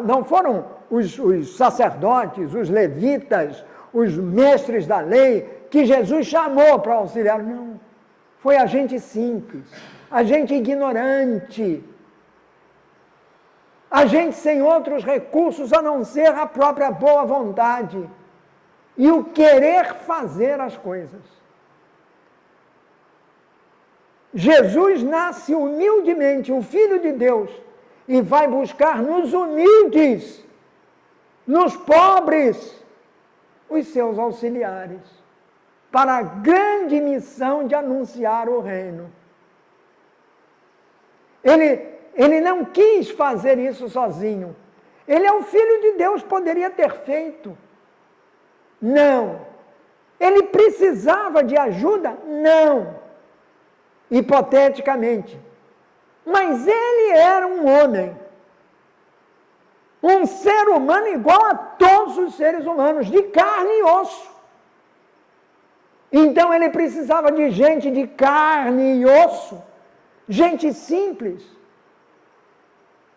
não foram os sacerdotes, os levitas, os mestres da lei que Jesus chamou para auxiliar. Não. Foi a gente simples, a gente ignorante, a gente sem outros recursos a não ser a própria boa vontade e o querer fazer as coisas. Jesus nasce humildemente, o Filho de Deus, e vai buscar nos humildes, nos pobres, os seus auxiliares, para a grande missão de anunciar o reino. Ele não quis fazer isso sozinho. Ele é o Filho de Deus, poderia ter feito. Não. Ele precisava de ajuda? Não. Hipoteticamente. Mas ele era um homem. Um ser humano igual a todos os seres humanos, de carne e osso. Então ele precisava de gente de carne e osso, gente simples,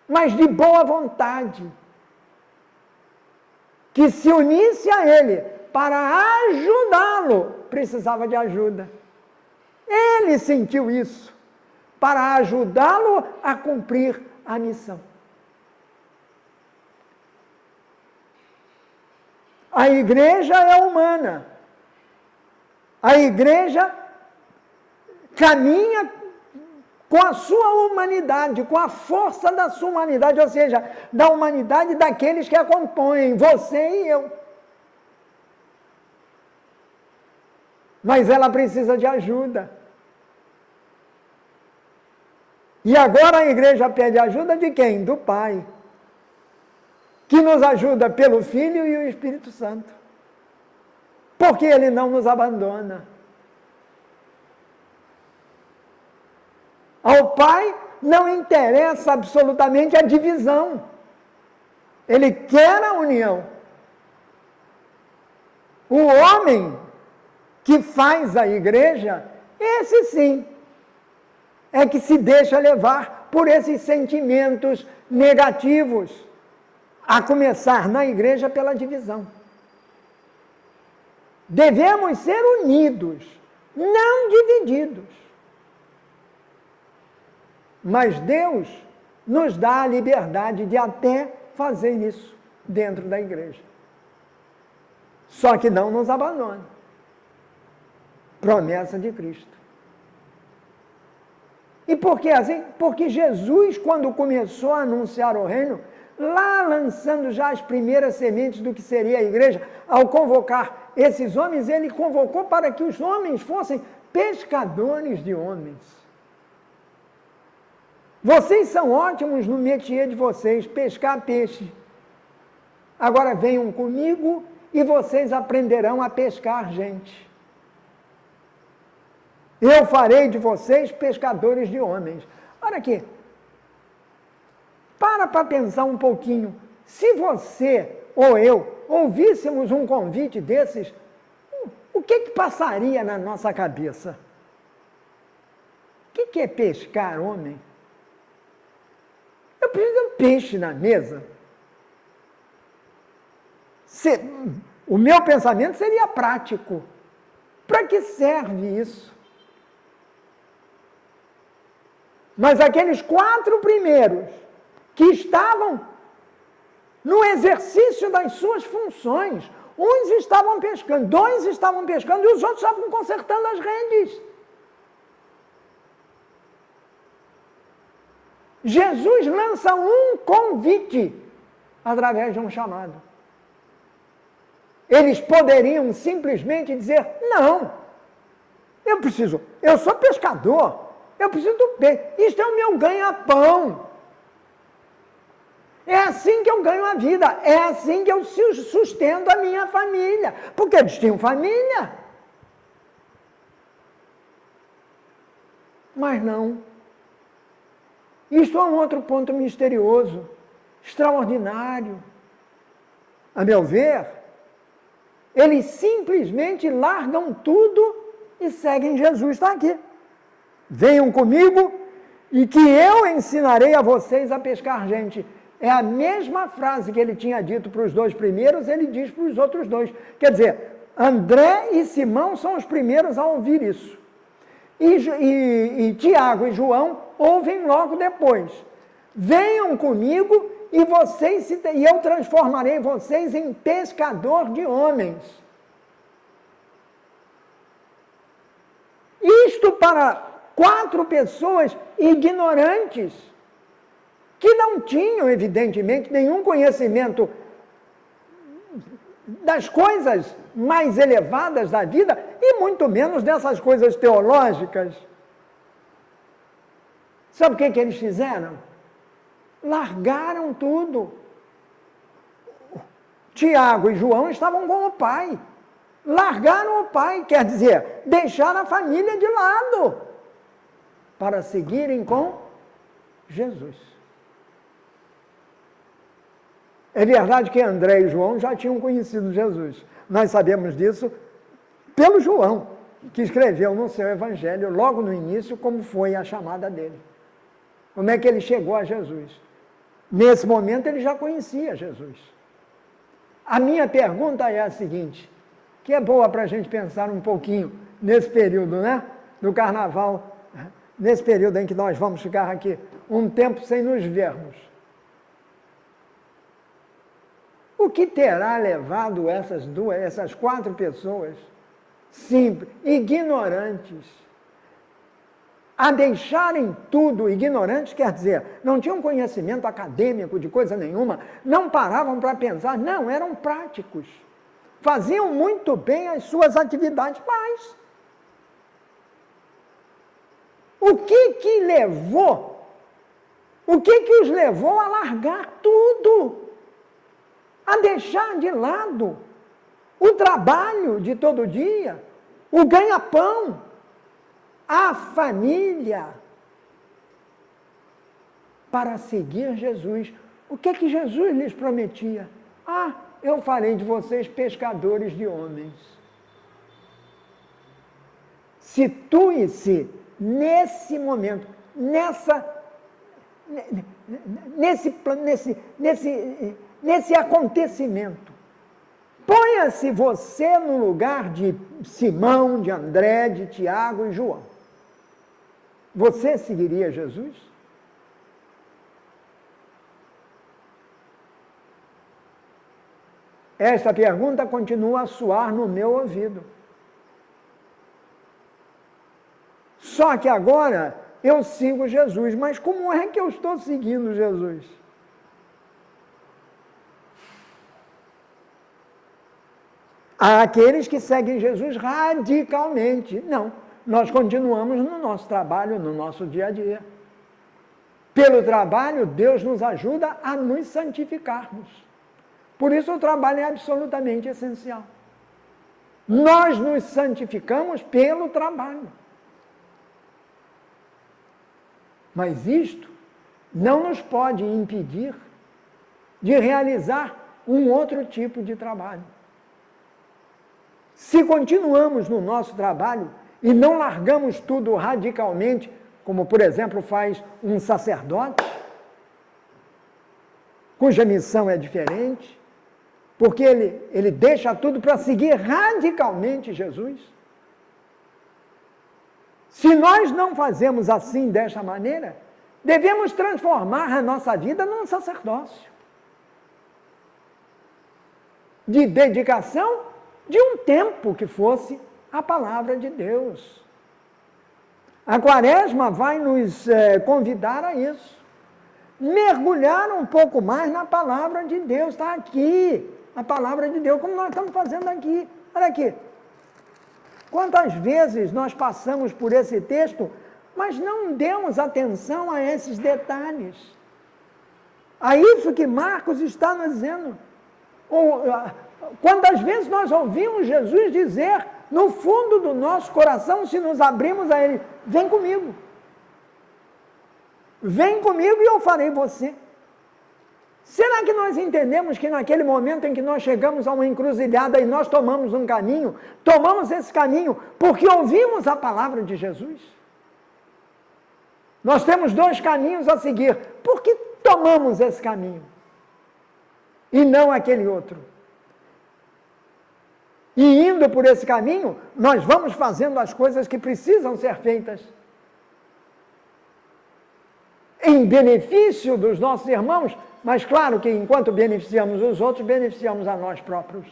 mas de boa vontade, que se unisse a ele para ajudá-lo, precisava de ajuda. Ele sentiu isso, para ajudá-lo a cumprir a missão. A igreja é humana. A igreja caminha com a sua humanidade, com a força da sua humanidade, ou seja, da humanidade daqueles que a compõem, você e eu. Mas ela precisa de ajuda. E agora a igreja pede ajuda de quem? Do Pai, que nos ajuda pelo Filho e o Espírito Santo. Porque Ele não nos abandona. Ao Pai não interessa absolutamente a divisão. Ele quer a união. O homem que faz a igreja, esse sim, é que se deixa levar por esses sentimentos negativos, a começar na igreja pela divisão. Devemos ser unidos, não divididos. Mas Deus nos dá a liberdade de até fazer isso dentro da igreja. Só que não nos abandone. Promessa de Cristo. E por que assim? Porque Jesus, quando começou a anunciar o reino, lá lançando já as primeiras sementes do que seria a igreja, ao convocar esses homens, ele convocou para que os homens fossem pescadores de homens. Vocês são ótimos no métier de vocês, pescar peixe. Agora venham comigo e vocês aprenderão a pescar gente. Eu farei de vocês pescadores de homens. Olha aqui. Para pensar um pouquinho. Se você ou eu ouvíssemos um convite desses, o que passaria na nossa cabeça? O que é pescar homem? Eu preciso de um peixe na mesa. O meu pensamento seria prático. Para que serve isso? Mas aqueles 4 primeiros que estavam no exercício das suas funções, uns estavam pescando, 2 estavam pescando e os outros estavam consertando as redes. Jesus lança um convite através de um chamado. Eles poderiam simplesmente dizer, não, eu sou pescador, eu preciso do peixe, isto é o meu ganha-pão. É assim que eu ganho a vida, é assim que eu sustento a minha família, porque eles tinham família. Mas não. Isto é um outro ponto misterioso, extraordinário. A meu ver, eles simplesmente largam tudo e seguem Jesus. Está aqui. Venham comigo e que eu ensinarei a vocês a pescar gente. É a mesma frase que ele tinha dito para os 2 primeiros, ele diz para os outros 2. Quer dizer, André e Simão são os primeiros a ouvir isso. E Tiago e João ouvem logo depois. Venham comigo e eu transformarei vocês em pescador de homens. Isto para 4 pessoas ignorantes, que não tinham, evidentemente, nenhum conhecimento das coisas mais elevadas da vida e muito menos dessas coisas teológicas. Sabe o que eles fizeram? Largaram tudo. Tiago e João estavam com o pai. Largaram o pai, quer dizer, deixaram a família de lado para seguirem com Jesus. É verdade que André e João já tinham conhecido Jesus. Nós sabemos disso pelo João, que escreveu no seu evangelho, logo no início, como foi a chamada dele. Como é que ele chegou a Jesus. Nesse momento ele já conhecia Jesus. A minha pergunta é a seguinte, que é boa para a gente pensar um pouquinho nesse período, né? Do carnaval, nesse período em que nós vamos ficar aqui um tempo sem nos vermos. O que terá levado essas 4 pessoas simples, ignorantes, a deixarem tudo? Ignorantes quer dizer, não tinham conhecimento acadêmico de coisa nenhuma, não paravam para pensar, não, eram práticos. Faziam muito bem as suas atividades, mas o que levou? O que os levou a largar tudo? A deixar de lado o trabalho de todo dia, o ganha-pão, a família, para seguir Jesus. O que Jesus lhes prometia? Ah, eu farei de vocês pescadores de homens. Situe-se nesse momento, nesse acontecimento. Ponha-se você no lugar de Simão, de André, de Tiago e João. Você seguiria Jesus? Esta pergunta continua a soar no meu ouvido. Só que agora eu sigo Jesus, mas como é que eu estou seguindo Jesus? Há aqueles que seguem Jesus radicalmente. Não, nós continuamos no nosso trabalho, no nosso dia a dia. Pelo trabalho, Deus nos ajuda a nos santificarmos. Por isso o trabalho é absolutamente essencial. Nós nos santificamos pelo trabalho. Mas isto não nos pode impedir de realizar um outro tipo de trabalho. Se continuamos no nosso trabalho e não largamos tudo radicalmente, como por exemplo faz um sacerdote, cuja missão é diferente, porque ele deixa tudo para seguir radicalmente Jesus. Se nós não fazemos assim, desta maneira, devemos transformar a nossa vida num sacerdócio de dedicação de um tempo que fosse a palavra de Deus. A Quaresma vai nos convidar a isso. Mergulhar um pouco mais na palavra de Deus. Está aqui a palavra de Deus, como nós estamos fazendo aqui. Olha aqui. Quantas vezes nós passamos por esse texto, mas não demos atenção a esses detalhes. A isso que Marcos está nos dizendo. Quantas vezes nós ouvimos Jesus dizer, no fundo do nosso coração, se nos abrimos a Ele, vem comigo. Vem comigo e eu farei você. Será que nós entendemos que naquele momento em que nós chegamos a uma encruzilhada e nós tomamos um caminho, tomamos esse caminho porque ouvimos a palavra de Jesus? Nós temos 2 caminhos a seguir. Por que tomamos esse caminho? E não aquele outro? E indo por esse caminho, nós vamos fazendo as coisas que precisam ser feitas em benefício dos nossos irmãos, mas claro que enquanto beneficiamos os outros, beneficiamos a nós próprios.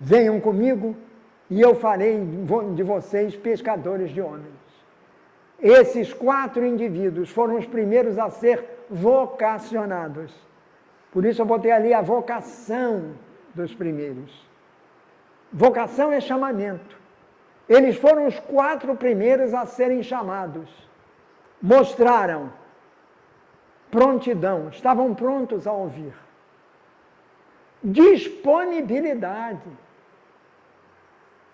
Venham comigo e eu farei de vocês pescadores de homens. Esses 4 indivíduos foram os primeiros a ser vocacionados. Por isso eu botei ali a vocação dos primeiros. Vocação é chamamento. Eles foram os 4 primeiros a serem chamados. Mostraram prontidão, estavam prontos a ouvir. disponibilidade.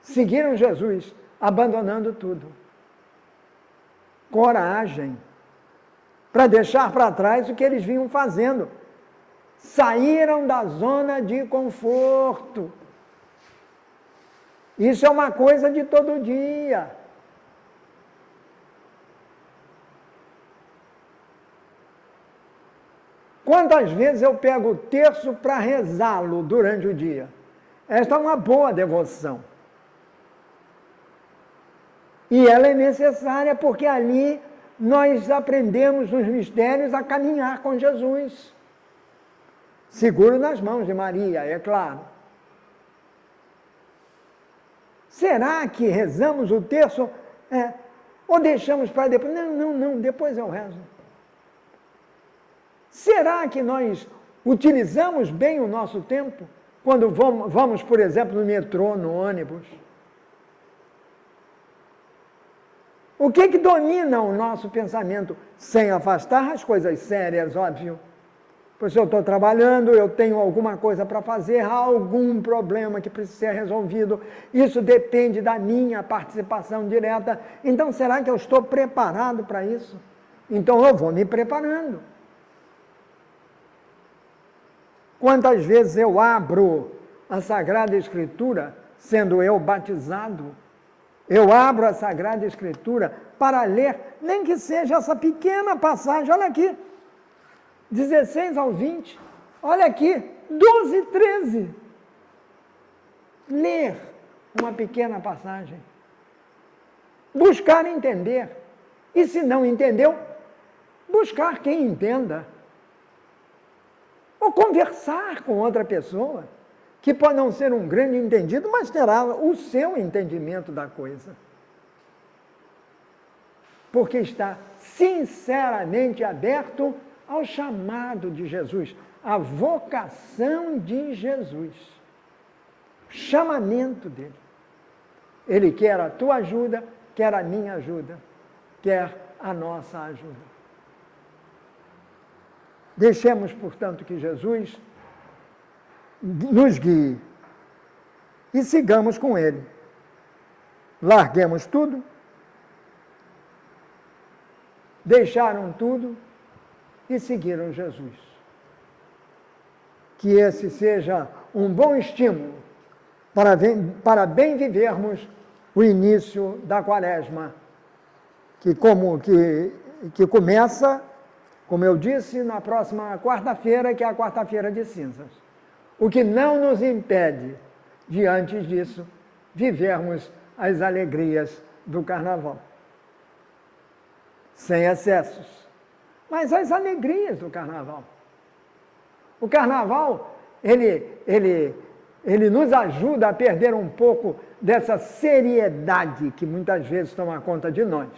Seguiram Jesus, abandonando tudo. Coragem para deixar para trás o que eles vinham fazendo. Saíram da zona de conforto. Isso é uma coisa de todo dia. Quantas vezes eu pego o terço para rezá-lo durante o dia? Esta é uma boa devoção. E ela é necessária porque ali nós aprendemos nos mistérios a caminhar com Jesus. Seguro nas mãos de Maria, é claro. Será que rezamos o terço ou deixamos para depois? Não, depois eu rezo. Será que nós utilizamos bem o nosso tempo quando vamos, por exemplo, no metrô, no ônibus? O que domina o nosso pensamento? Sem afastar as coisas sérias, óbvio. Pois se eu estou trabalhando, eu tenho alguma coisa para fazer, há algum problema que precisa ser resolvido, isso depende da minha participação direta. Então, será que eu estou preparado para isso? Então, eu vou me preparando. Quantas vezes eu abro a Sagrada Escritura, sendo eu batizado, eu abro a Sagrada Escritura para ler, nem que seja essa pequena passagem, olha aqui, 16 ao 20, olha aqui, 12 e 13. Ler uma pequena passagem. Buscar entender. E se não entendeu, buscar quem entenda. Ou conversar com outra pessoa, que pode não ser um grande entendido, mas terá o seu entendimento da coisa. Porque está sinceramente aberto ao chamado de Jesus, à vocação de Jesus, chamamento dele. Ele quer a tua ajuda, quer a minha ajuda, quer a nossa ajuda. Deixemos, portanto, que Jesus nos guie e sigamos com ele. Larguemos tudo, deixaram tudo e seguiram Jesus. Que esse seja um bom estímulo para bem vivermos o início da Quaresma, que começa, como eu disse, na próxima quarta-feira, que é a quarta-feira de cinzas. O que não nos impede, diante disso, vivermos as alegrias do Carnaval. Sem excessos. Mas as alegrias do Carnaval. O Carnaval, ele nos ajuda a perder um pouco dessa seriedade que muitas vezes toma conta de nós.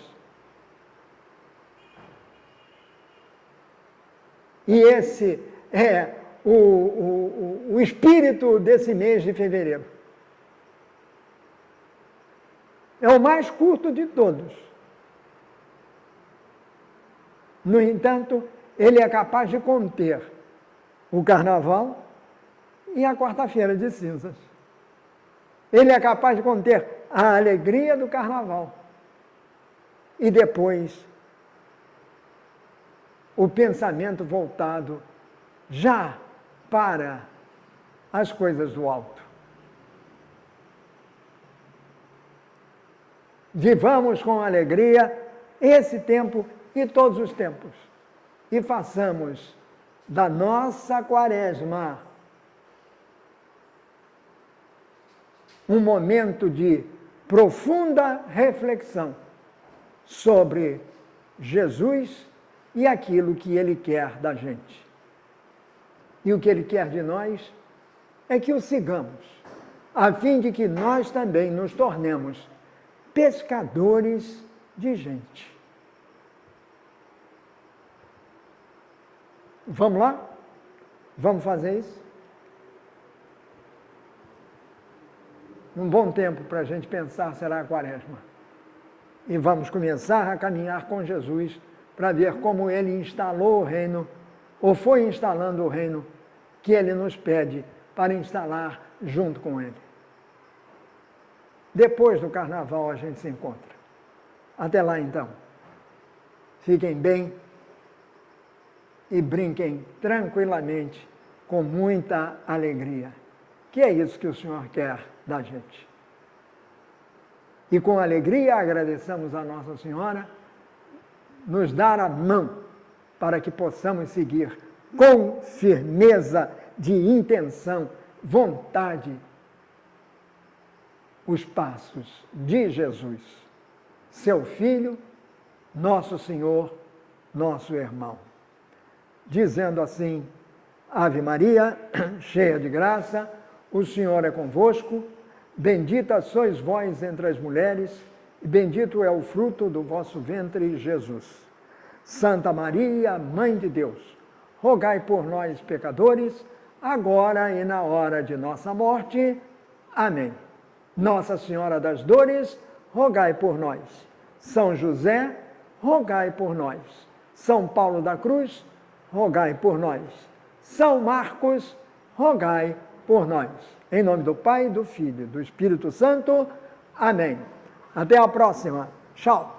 E esse é o espírito desse mês de fevereiro. É o mais curto de todos. No entanto, ele é capaz de conter o Carnaval e a quarta-feira de cinzas. Ele é capaz de conter a alegria do Carnaval e depois o pensamento voltado já para as coisas do alto. Vivamos com alegria esse tempo e todos os tempos. E façamos da nossa Quaresma um momento de profunda reflexão sobre Jesus e aquilo que Ele quer da gente. E o que Ele quer de nós é que o sigamos, a fim de que nós também nos tornemos pescadores de gente. Vamos lá? Vamos fazer isso? Um bom tempo para a gente pensar será a Quaresma. E vamos começar a caminhar com Jesus para ver como Ele instalou o reino, ou foi instalando o reino que Ele nos pede para instalar junto com Ele. Depois do carnaval a gente se encontra. Até lá então. Fiquem bem e brinquem tranquilamente, com muita alegria. Que é isso que o Senhor quer da gente. E com alegria agradeçamos a Nossa Senhora nos dar a mão para que possamos seguir com firmeza de intenção, vontade, os passos de Jesus, seu Filho, nosso Senhor, nosso irmão. Dizendo assim, Ave Maria, cheia de graça, o Senhor é convosco, bendita sois vós entre as mulheres, e bendito é o fruto do vosso ventre, Jesus. Santa Maria, Mãe de Deus, rogai por nós, pecadores, agora e na hora de nossa morte. Amém. Nossa Senhora das Dores, rogai por nós. São José, rogai por nós. São Paulo da Cruz, rogai por nós. São Marcos, rogai por nós. Em nome do Pai, do Filho e do Espírito Santo. Amém. Até a próxima. Tchau.